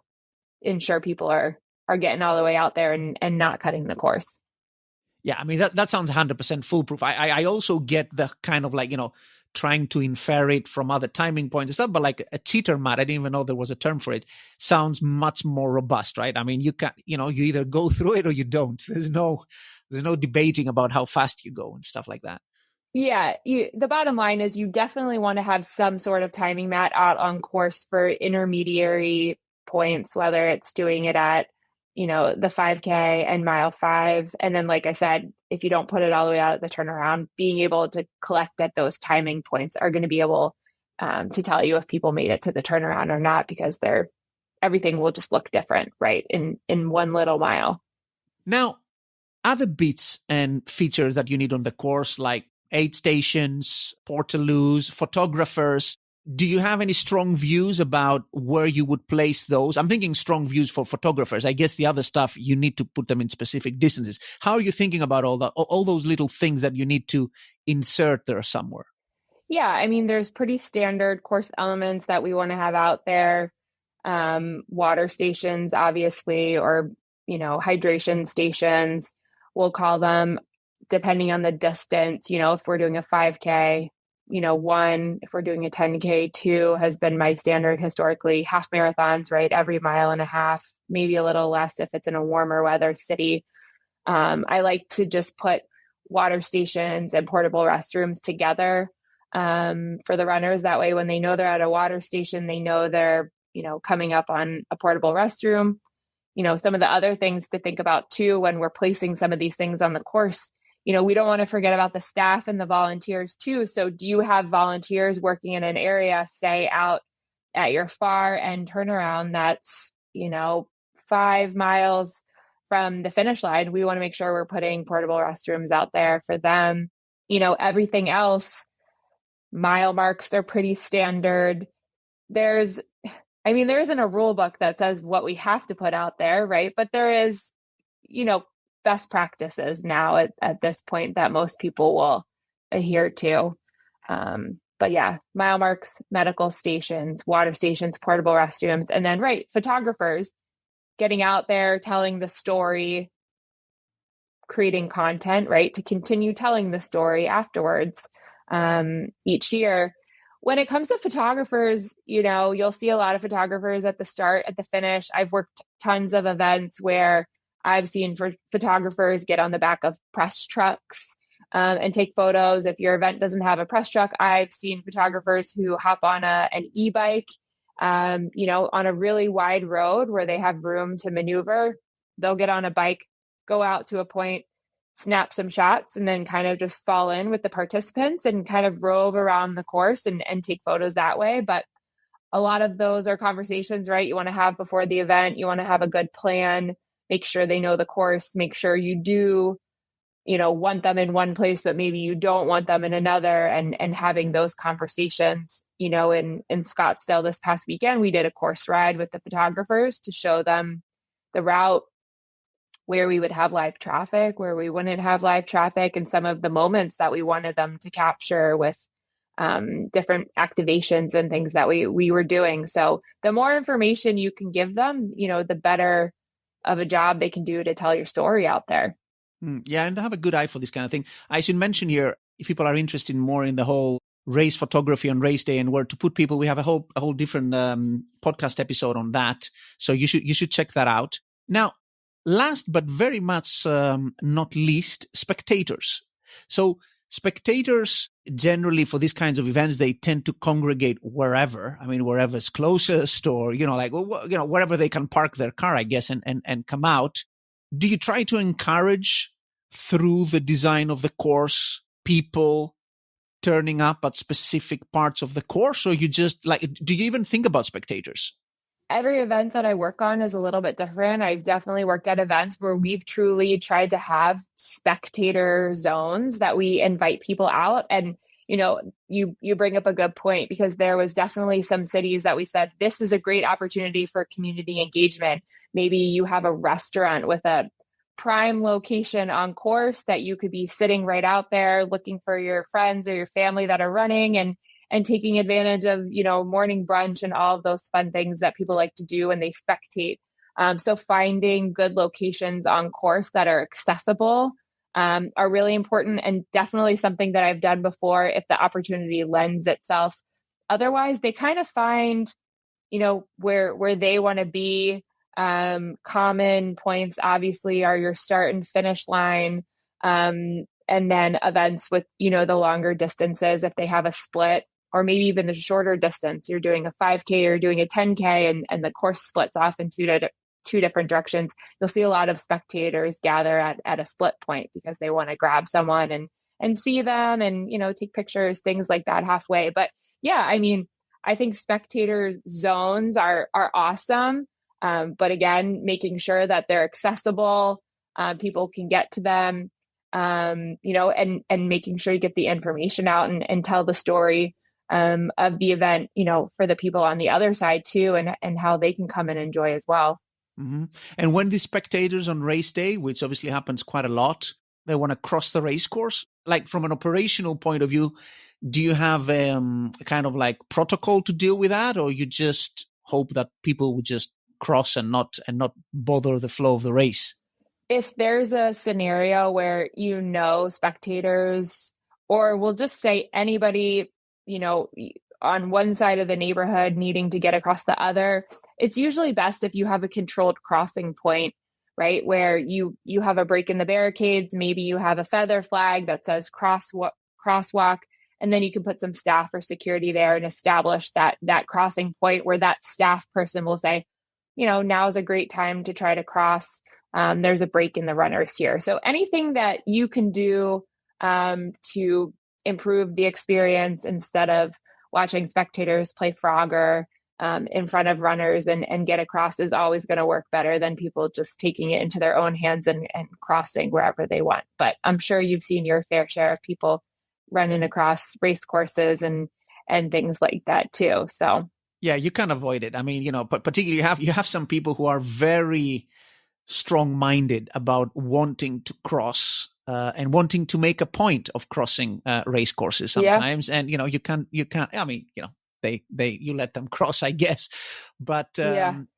ensure people are getting all the way out there and not cutting the course. Yeah, I mean, that sounds 100% foolproof. I also get the kind of like, trying to infer it from other timing points and stuff, but like a cheater mat, I didn't even know there was a term for it, sounds much more robust, right? I mean, you can, you either go through it or you don't. There's no debating about how fast you go and stuff like that. Yeah, the bottom line is you definitely want to have some sort of timing mat out on course for intermediary points, whether it's doing it at, the 5K and mile 5. And then, like I said, if you don't put it all the way out at the turnaround, being able to collect at those timing points are going to be able to tell you if people made it to the turnaround or not, because everything will just look different, right, in one little mile. Now, other bits and features that you need on the course, like aid stations, portaloos, photographers. Do you have any strong views about where you would place those? I'm thinking strong views for photographers. I guess the other stuff, you need to put them in specific distances. How are you thinking about all those little things that you need to insert there somewhere? Yeah, I mean, there's pretty standard course elements that we want to have out there. Water stations, obviously, or, hydration stations, we'll call them, depending on the distance. If we're doing a 5K, 1, if we're doing a 10K, 2 has been my standard historically. Half marathons, right? Every mile and a half, maybe a little less if it's in a warmer weather city. I like to just put water stations and portable restrooms together for the runners. That way, when they know they're at a water station, they know they're, coming up on a portable restroom. Some of the other things to think about too, when we're placing some of these things on the course, we don't want to forget about the staff and the volunteers too. So do you have volunteers working in an area, say out at your far end turnaround that's, 5 miles from the finish line? We want to make sure we're putting portable restrooms out there for them. Everything else, mile marks are pretty standard. There isn't a rule book that says what we have to put out there, right? But there is, best practices now at this point that most people will adhere to. But yeah, mile marks, medical stations, water stations, portable restrooms, and then, right, photographers getting out there, telling the story, creating content, right, to continue telling the story afterwards each year. When it comes to photographers, you'll see a lot of photographers at the start, at the finish. I've worked tons of events where I've seen photographers get on the back of press trucks and take photos. If your event doesn't have a press truck, I've seen photographers who hop on an e-bike, on a really wide road where they have room to maneuver. They'll get on a bike, go out to a point, snap some shots, and then kind of just fall in with the participants and kind of rove around the course and take photos that way. But a lot of those are conversations, right? You want to have before the event. You want to have a good plan, make sure they know the course, make sure you do, want them in one place, but maybe you don't want them in another, and having those conversations. In Scottsdale this past weekend, we did a course ride with the photographers to show them the route, where we would have live traffic, where we wouldn't have live traffic, and some of the moments that we wanted them to capture with different activations and things that we were doing. So the more information you can give them, the better of a job they can do to tell your story out there. Yeah, and they have a good eye for this kind of thing. I should mention here, if people are interested more in the whole race photography on race day and where to put people, we have a whole different podcast episode on that. So you should check that out. Now, last but very much not least, spectators. So spectators generally for these kinds of events, they tend to congregate wherever. I mean, wherever's closest, or wherever they can park their car, I guess, and come out. Do you try to encourage through the design of the course people turning up at specific parts of the course, or you just do you even think about spectators? Every event that I work on is a little bit different. I've definitely worked at events where we've truly tried to have spectator zones that we invite people out. And, you bring up a good point, because there was definitely some cities that we said, this is a great opportunity for community engagement. Maybe you have a restaurant with a prime location on course that you could be sitting right out there looking for your friends or your family that are running, and taking advantage of, morning brunch and all of those fun things that people like to do when they spectate. So finding good locations on course that are accessible are really important, and definitely something that I've done before if the opportunity lends itself. Otherwise, they kind of find, where they want to be. Common points, obviously, are your start and finish line. And then events with, the longer distances, if they have a split, or maybe even the shorter distance, you're doing a 5K or doing a 10K, and the course splits off in two different directions. You'll see a lot of spectators gather at a split point because they want to grab someone and see them and, take pictures, things like that halfway. But yeah, I mean, I think spectator zones are awesome. But again, making sure that they're accessible, people can get to them, and making sure you get the information out and tell the story of the event, for the people on the other side too, and how they can come and enjoy as well. Mm-hmm. And when the spectators on race day, which obviously happens quite a lot, they want to cross the race course, like from an operational point of view, do you have kind of like protocol to deal with that, or you just hope that people would just cross and not bother the flow of the race? If there's a scenario where spectators, or we'll just say anybody, on one side of the neighborhood needing to get across the other, it's usually best if you have a controlled crossing point, right? Where you have a break in the barricades, maybe you have a feather flag that says crosswalk, and then you can put some staff or security there and establish that crossing point where that staff person will say, now is a great time to try to cross. There's a break in the runners here. So anything that you can do to improve the experience instead of watching spectators play Frogger in front of runners and get across is always going to work better than people just taking it into their own hands and crossing wherever they want. But I'm sure you've seen your fair share of people running across race courses and things like that too. So yeah, you can't avoid it. I mean, but particularly you have some people who are very strong-minded about wanting to cross and wanting to make a point of crossing race courses sometimes. Yeah. And, you can't, I mean, you let them cross, I guess. But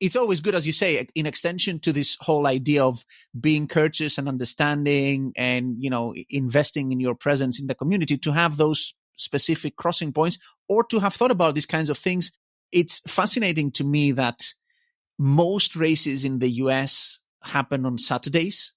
It's always good, as you say, in extension to this whole idea of being courteous and understanding and, investing in your presence in the community, to have those specific crossing points, or to have thought about these kinds of things. It's fascinating to me that most races in the US happen on Saturdays.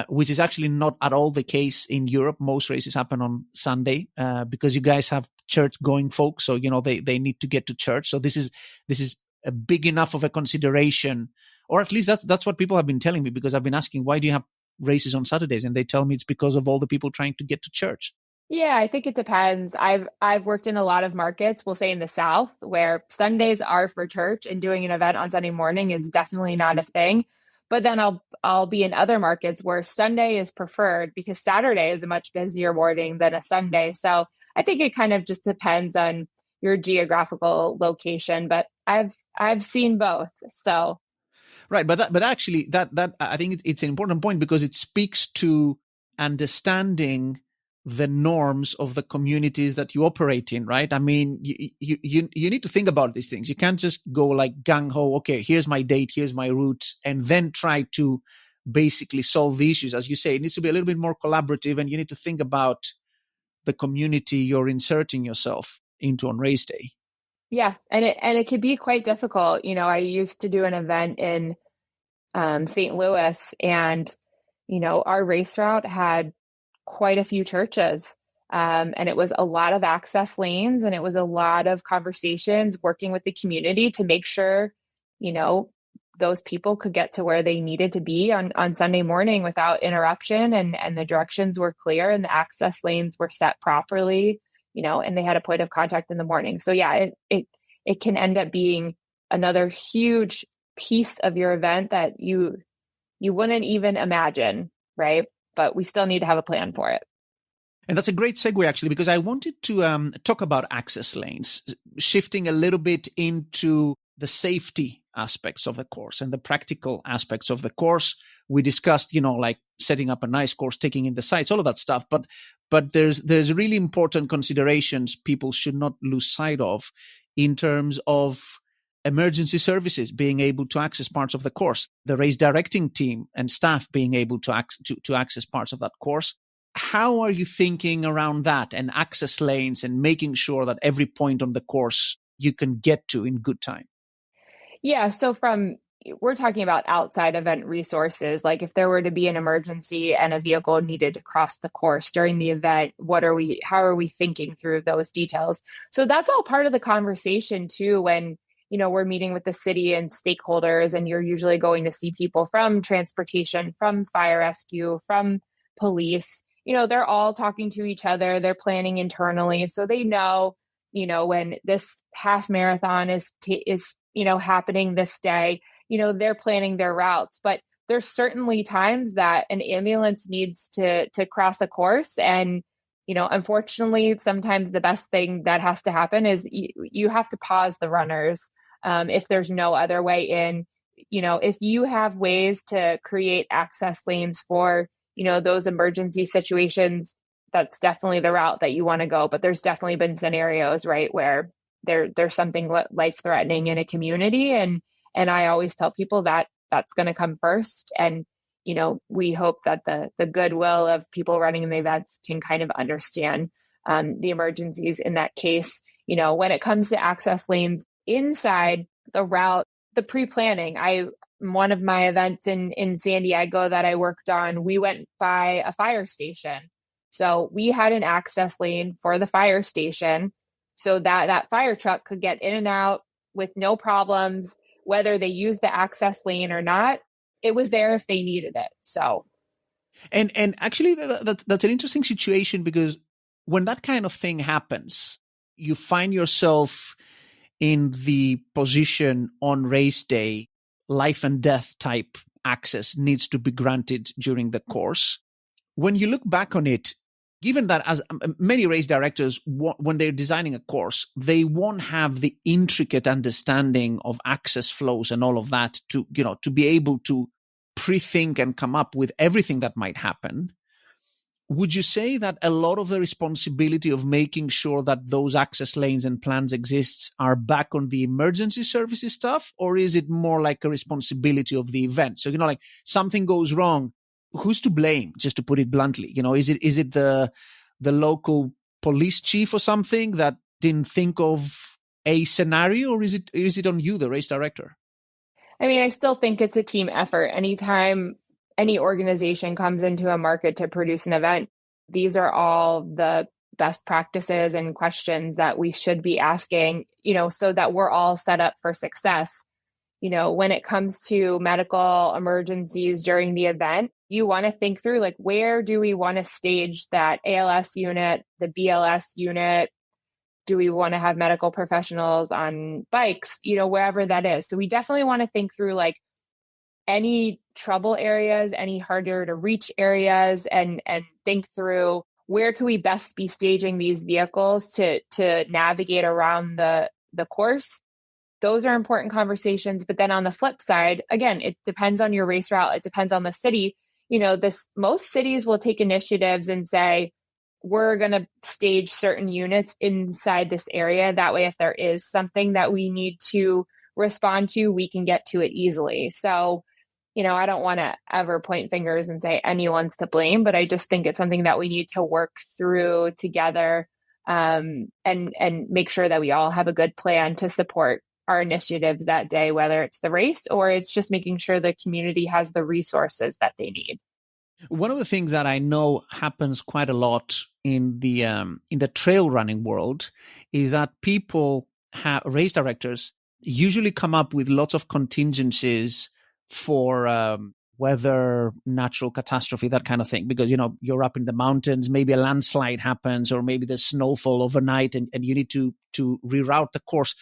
which is actually not at all the case in Europe. Most races happen on Sunday because you guys have church-going folks, so they need to get to church. So this is a big enough of a consideration, or at least that's what people have been telling me, because I've been asking, why do you have races on Saturdays? And they tell me it's because of all the people trying to get to church. Yeah, I think it depends. I've worked in a lot of markets, we'll say in the South, where Sundays are for church and doing an event on Sunday morning is definitely not a thing. But then I'll be in other markets where Sunday is preferred because Saturday is a much busier morning than a Sunday. So I think it kind of just depends on your geographical location, but I've seen both. So right, but actually that I think it's an important point because it speaks to understanding the norms of the communities that you operate in, right? I mean, you need to think about these things. You can't just go like gung-ho, okay, here's my date, here's my route, and then try to basically solve the issues. As you say, it needs to be a little bit more collaborative, and you need to think about the community you're inserting yourself into on race day. Yeah, and it can be quite difficult. I used to do an event in St. Louis, and our race route had quite a few churches. And it was a lot of access lanes, and it was a lot of conversations working with the community to make sure, those people could get to where they needed to be on Sunday morning without interruption, and the directions were clear and the access lanes were set properly, and they had a point of contact in the morning. So yeah, it can end up being another huge piece of your event that you wouldn't even imagine, right? But we still need to have a plan for it. And that's a great segue, actually, because I wanted to talk about access lanes, shifting a little bit into the safety aspects of the course and the practical aspects of the course. We discussed, like setting up a nice course, taking in the sites, all of that stuff. But there's really important considerations people should not lose sight of in terms of emergency services being able to access parts of the course, the race directing team and staff being able to access parts of that course. How are you thinking around that and access lanes and making sure that every point on the course you can get to in good time? Yeah, so we're talking about outside event resources. Like if there were to be an emergency and a vehicle needed to cross the course during the event, how are we thinking through those details? So that's all part of the conversation too, when we're meeting with the city and stakeholders, and you're usually going to see people from transportation, from fire rescue, from police. They're all talking to each other. They're planning internally. So they know, when this half marathon is happening this day, they're planning their routes. But there's certainly times that an ambulance needs to cross a course. And, unfortunately, sometimes the best thing that has to happen is you have to pause the runners. If there's no other way in, if you have ways to create access lanes for, those emergency situations, that's definitely the route that you want to go. But there's definitely been scenarios, right, where there's something life-threatening in a community. And I always tell people that that's going to come first. And, we hope that the goodwill of people running the events can kind of understand the emergencies in that case. When it comes to access lanes inside the route, the pre-planning, one of my events in San Diego that I worked on, we went by a fire station. So we had an access lane for the fire station so that fire truck could get in and out with no problems, whether they used the access lane or not. It was there if they needed it. So, and actually that's an interesting situation, because when that kind of thing happens, you find yourself in the position on race day, life and death type access needs to be granted during the course. When you look back on it, given that as many race directors, when they're designing a course, they won't have the intricate understanding of access flows and all of that to be able to pre-think and come up with everything that might happen. Would you say that a lot of the responsibility of making sure that those access lanes and plans exists are back on the emergency services stuff, or is it more like a responsibility of the event? So, like something goes wrong, who's to blame, just to put it bluntly? Is it the local police chief or something that didn't think of a scenario, or is it on you, the race director? I mean, I still think it's a team effort. Anytime any organization comes into a market to produce an event, these are all the best practices and questions that we should be asking, so that we're all set up for success. When it comes to medical emergencies during the event, you want to think through, like, where do we want to stage that ALS unit, the BLS unit? Do we want to have medical professionals on bikes, wherever that is? So we definitely want to think through, like, any trouble areas, any harder to reach areas, and think through where can we best be staging these vehicles to navigate around the course. Those are important conversations. But then on the flip side, again, it depends on your race route. It depends on the city. Most cities will take initiatives and say, we're going to stage certain units inside this area. That way, if there is something that we need to respond to, we can get to it easily. So, I don't want to ever point fingers and say anyone's to blame, but I just think it's something that we need to work through together, and make sure that we all have a good plan to support our initiatives that day, whether it's the race or it's just making sure the community has the resources that they need. One of the things that I know happens quite a lot in the trail running world is that race directors usually come up with lots of contingencies for weather, natural catastrophe, that kind of thing. Because, you're up in the mountains, maybe a landslide happens, or maybe there's snowfall overnight and you need to reroute the course.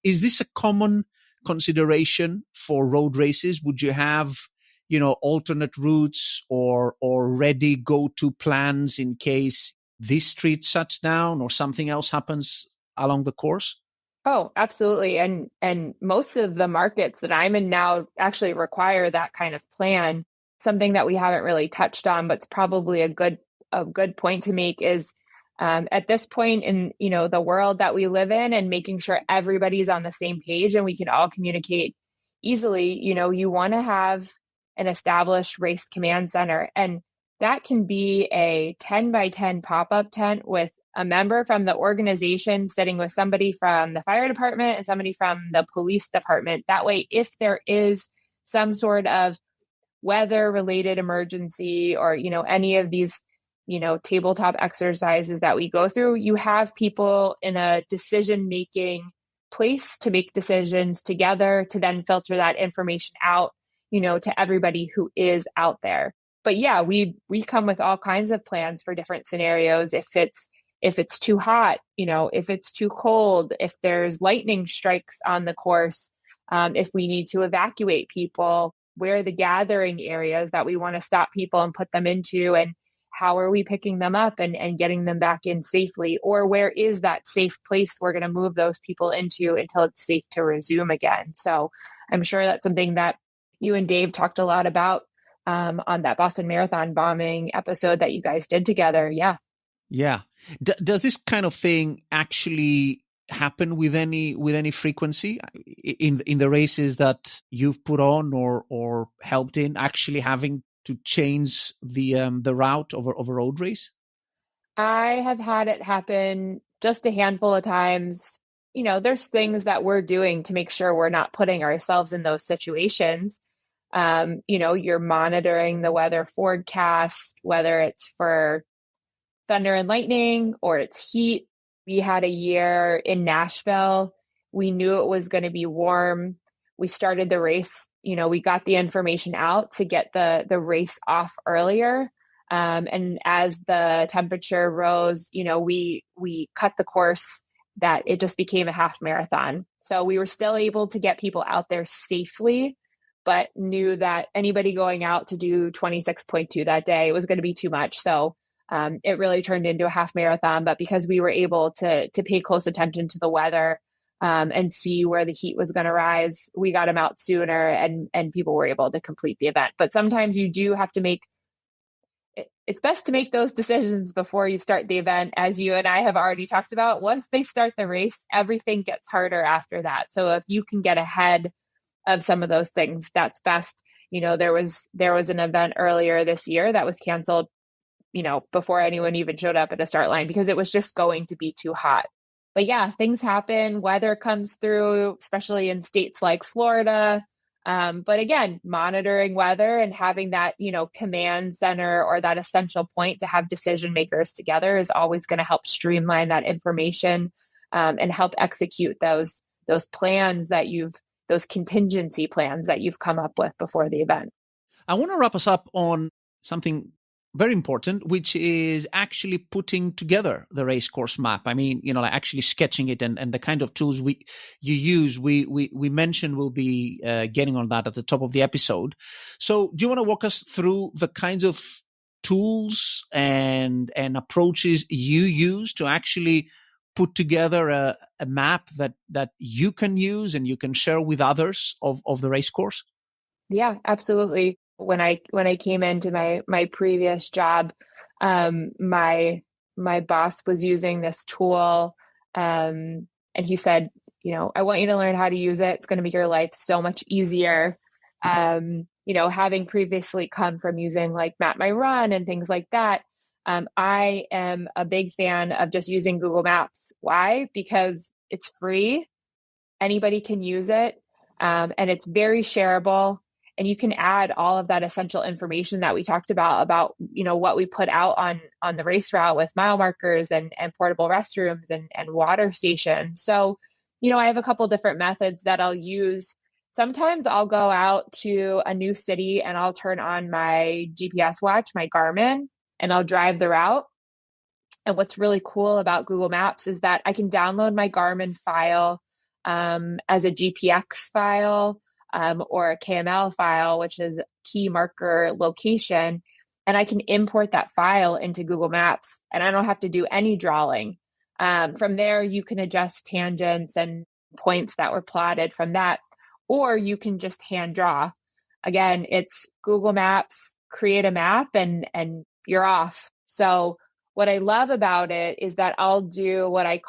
Is this a common consideration for road races? Would you have, alternate routes or ready go-to plans in case this street shuts down or something else happens along the course? Oh, absolutely. And most of the markets that I'm in now actually require that kind of plan. Something that we haven't really touched on, but it's probably a good point to make is, at this point in, the world that we live in, and making sure everybody's on the same page and we can all communicate easily, you want to have an established race command center. And that can be a 10 by 10 pop-up tent with a member from the organization sitting with somebody from the fire department and somebody from the police department. That way, if there is some sort of weather-related emergency or, any of these, tabletop exercises that we go through, you have people in a decision-making place to make decisions together to then filter that information out, to everybody who is out there. But yeah, we come with all kinds of plans for different scenarios. If it's too hot, if it's too cold, if there's lightning strikes on the course, if we need to evacuate people, where are the gathering areas that we want to stop people and put them into, and how are we picking them up and getting them back in safely? Or where is that safe place we're going to move those people into until it's safe to resume again? So I'm sure that's something that you and Dave talked a lot about on that Boston Marathon bombing episode that you guys did together. Yeah. Yeah. Does this kind of thing actually happen with any frequency in the races that you've put on or helped in, actually having to change the route of a road race? I have had it happen just a handful of times. There's things that we're doing to make sure we're not putting ourselves in those situations. You're monitoring the weather forecast, whether it's for thunder and lightning or it's heat. We had a year in Nashville. We knew it was going to be warm. We started the race, we got the information out to get the race off earlier. And as the temperature rose, we cut the course that it just became a half marathon. So we were still able to get people out there safely, but knew that anybody going out to do 26.2 that day was going to be too much. So it really turned into a half marathon. But because we were able to pay close attention to the weather and see where the heat was going to rise, we got them out sooner and people were able to complete the event. But sometimes you do have to it's best to make those decisions before you start the event. As you and I have already talked about, once they start the race, everything gets harder after that. So if you can get ahead of some of those things, that's best. There was an event earlier this year that was canceled, before anyone even showed up at a start line because it was just going to be too hot. But yeah, things happen. Weather comes through, especially in states like Florida. But again, monitoring weather and having that, command center or that essential point to have decision makers together is always going to help streamline that information, and help execute those plans those contingency plans that you've come up with before the event. I want to wrap us up on something very important, which is actually putting together the race course map. I mean, like actually sketching it, and the kind of tools you use. We mentioned we'll be getting on that at the top of the episode. So do you want to walk us through the kinds of tools and approaches you use to actually put together a map that you can use and you can share with others of the race course? Yeah, absolutely. When I came into my previous job, my boss was using this tool, and he said, I want you to learn how to use it. It's going to make your life so much easier. Having previously come from using like Map My Run and things like that, I am a big fan of just using Google Maps. Why? Because it's free. Anybody can use it, and it's very shareable. And you can add all of that essential information that we talked about, what we put out on the race route with mile markers and portable restrooms and water stations. So, I have a couple different methods that I'll use. Sometimes I'll go out to a new city and I'll turn on my GPS watch, my Garmin, and I'll drive the route. And what's really cool about Google Maps is that I can download my Garmin file as a GPX file, or a KML file, which is key marker location. And I can import that file into Google Maps and I don't have to do any drawing. From there, you can adjust tangents and points that were plotted from that, or you can just hand draw. Again, it's Google Maps, create a map, and you're off. So what I love about it is that I'll do what I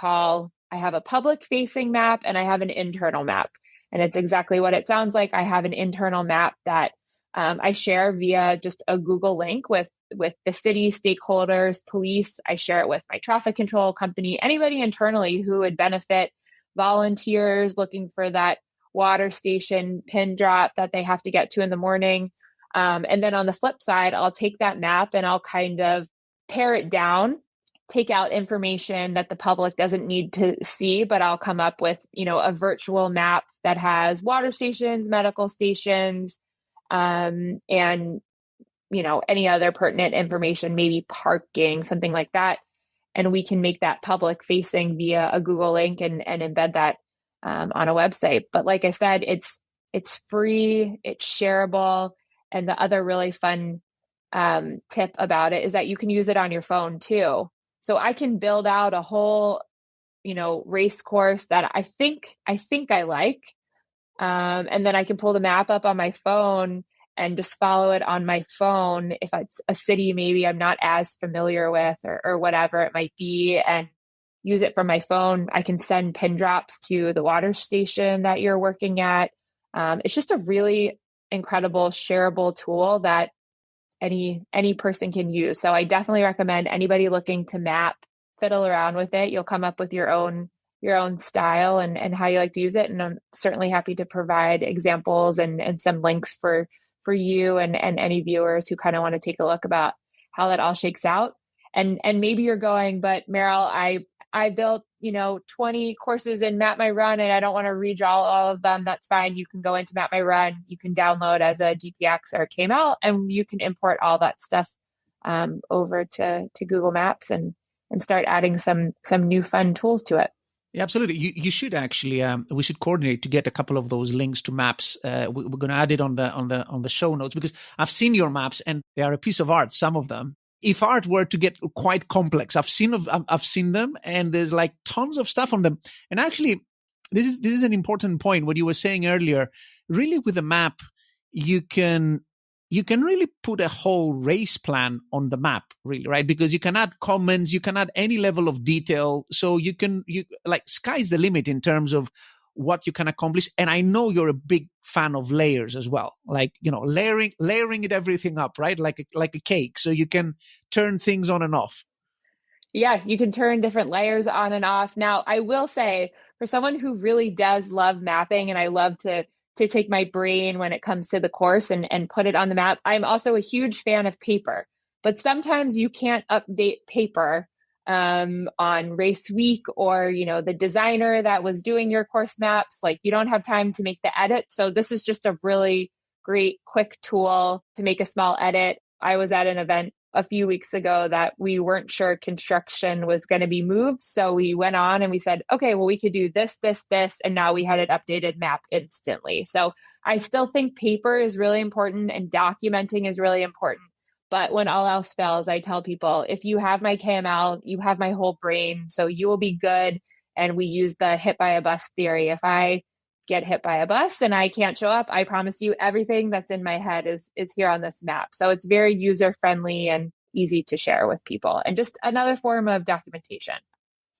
have a public facing map and I have an internal map. And it's exactly what it sounds like. I have an internal map that I share via just a Google link with the city, stakeholders, police. I share it with my traffic control company, anybody internally who would benefit, volunteers looking for that water station pin drop that they have to get to in the morning. And then on the flip side, I'll take that map and I'll kind of pare it down, take out information that the public doesn't need to see, but I'll come up with, a virtual map that has water stations, medical stations, and, any other pertinent information, maybe parking, something like that. And we can make that public facing via a Google link and embed that on a website. But like I said, it's free, it's shareable. And the other really fun tip about it is that you can use it on your phone too. So I can build out a whole, race course that I think I like. And then I can pull the map up on my phone and just follow it on my phone. If it's a city, maybe I'm not as familiar with or whatever it might be, and use it from my phone. I can send pin drops to the water station that you're working at. It's just a really incredible shareable tool that any person can use. So I definitely recommend anybody looking to map, fiddle around with it. You'll come up with your own style and how you like to use it. And I'm certainly happy to provide examples and some links for you and any viewers who kind of want to take a look about how that all shakes out. And maybe you're going, but Meryl, I built, 20 courses in Map My Run and I don't want to redraw all of them. That's fine. You can go into Map My Run. You can download as a GPX or KML, and you can import all that stuff over to Google Maps and start adding some new fun tools to it. Yeah, absolutely. You should actually we should coordinate to get a couple of those links to maps. We're going to add it on the show notes, because I've seen your maps and they are a piece of art. Some of them. If art were to get quite complex, I've seen them, and there's like tons of stuff on them. And actually, this is an important point. What you were saying earlier, really, with a map, you can really put a whole race plan on the map, really, right? Because you can add comments, you can add any level of detail. So you like, sky's the limit in terms of what you can accomplish. And I know you're a big fan of layers as well, like, layering it everything up, right? Like a cake. So you can turn things on and off. Yeah, you can turn different layers on and off. Now, I will say, for someone who really does love mapping, and I love to to take my brain when it comes to the course and put it on the map. I'm also a huge fan of paper, but sometimes you can't update paper on race week, or, the designer that was doing your course maps, like you don't have time to make the edit. So this is just a really great quick tool to make a small edit. I was at an event a few weeks ago that we weren't sure construction was going to be moved. So we went on and we said, okay, well, we could do this, this, this. And now we had an updated map instantly. So I still think paper is really important and documenting is really important. But when all else fails, I tell people, if you have my KML, you have my whole brain, so you will be good. And we use the hit by a bus theory. If I get hit by a bus and I can't show up, I promise you everything that's in my head is here on this map. So it's very user friendly and easy to share with people, and just another form of documentation.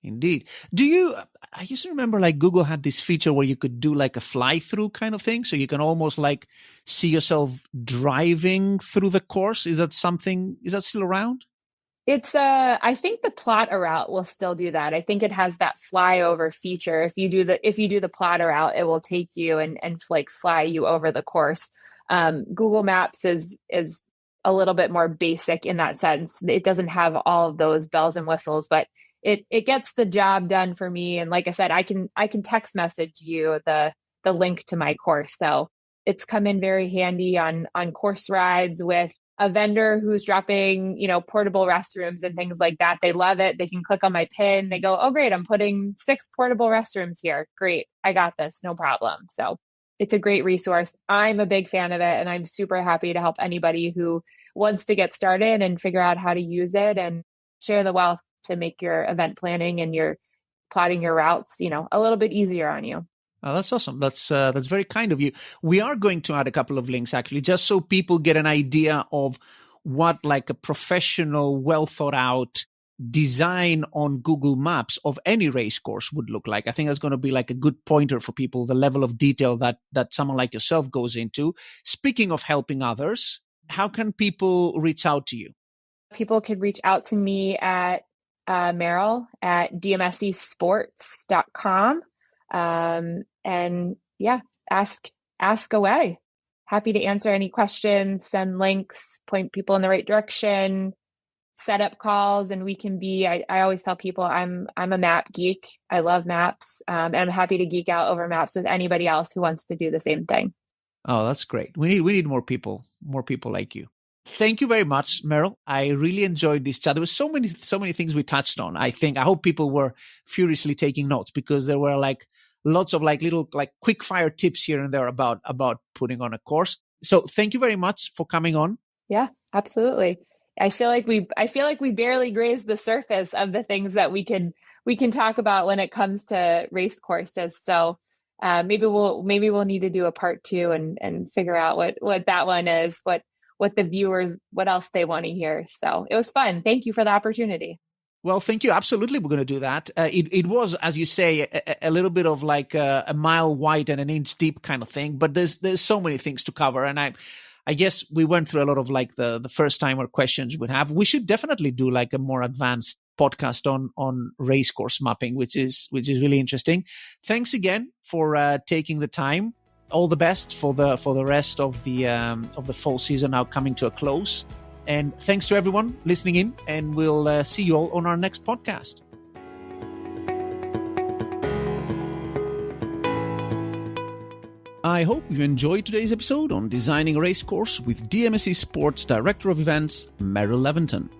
Indeed. I used to remember like Google had this feature where you could do like a fly through kind of thing. So you can almost like see yourself driving through the course. Is that still around? It's I think the plotter route will still do that. I think it has that flyover feature. If you do the plotter route, it will take you and like fly you over the course. Google Maps is a little bit more basic in that sense. It doesn't have all of those bells and whistles, but it gets the job done for me. And like I said, I can text message you the link to my course. So it's come in very handy on course rides with a vendor who's dropping, portable restrooms and things like that. They love it. They can click on my pin. They go, oh, great, I'm putting 6 portable restrooms here. Great. I got this. No problem. So it's a great resource. I'm a big fan of it, and I'm super happy to help anybody who wants to get started and figure out how to use it and share the wealth to make your event planning and your plotting your routes, a little bit easier on you. Oh, that's awesome. That's very kind of you. We are going to add a couple of links actually, just so people get an idea of what like a professional, well thought out design on Google Maps of any race course would look like. I think that's going to be like a good pointer for people, the level of detail that someone like yourself goes into. Speaking of helping others, how can people reach out to you? People could reach out to me at Meryl at dmsesports.com. And yeah, ask away. Happy to answer any questions, send links, point people in the right direction, set up calls, and we can be, I always tell people I'm a map geek. I love maps. And I'm happy to geek out over maps with anybody else who wants to do the same thing. Oh, that's great. We need more people like you. Thank you very much, Meryl. I really enjoyed this chat. There were so many things we touched on. I hope people were furiously taking notes, because there were like lots of like little like quick fire tips here and there about putting on a course. So thank you very much for coming on. Yeah, absolutely. I feel like we barely grazed the surface of the things that we can talk about when it comes to race courses. So maybe we'll need to do a part 2 and figure out what that one is, what the viewers, what else they want to hear. So it was fun. Thank you for the opportunity. Well, thank you. Absolutely. We're going to do that. It was, as you say, a little bit of like a mile wide and an inch deep kind of thing, but there's so many things to cover. And I guess we went through a lot of like the first timer questions we'd have. We should definitely do like a more advanced podcast on race course mapping, which is really interesting. Thanks again for taking the time. All the best for the rest of the fall season now coming to a close. And thanks to everyone listening in, and we'll see you all on our next podcast. I hope you enjoyed today's episode on designing a race course with DMSE Sports Director of Events, Meryl Levington.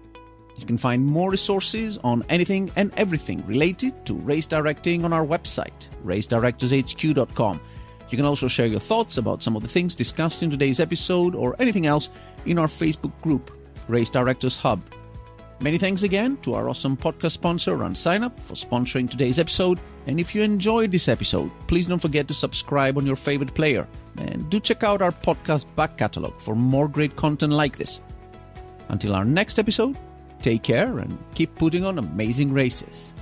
You can find more resources on anything and everything related to race directing on our website, racedirectorshq.com. You can also share your thoughts about some of the things discussed in today's episode or anything else in our Facebook group, Race Directors Hub. Many thanks again to our awesome podcast sponsor, Run Sign Up, for sponsoring today's episode. And if you enjoyed this episode, please don't forget to subscribe on your favorite player. And do check out our podcast back catalog for more great content like this. Until our next episode, take care and keep putting on amazing races.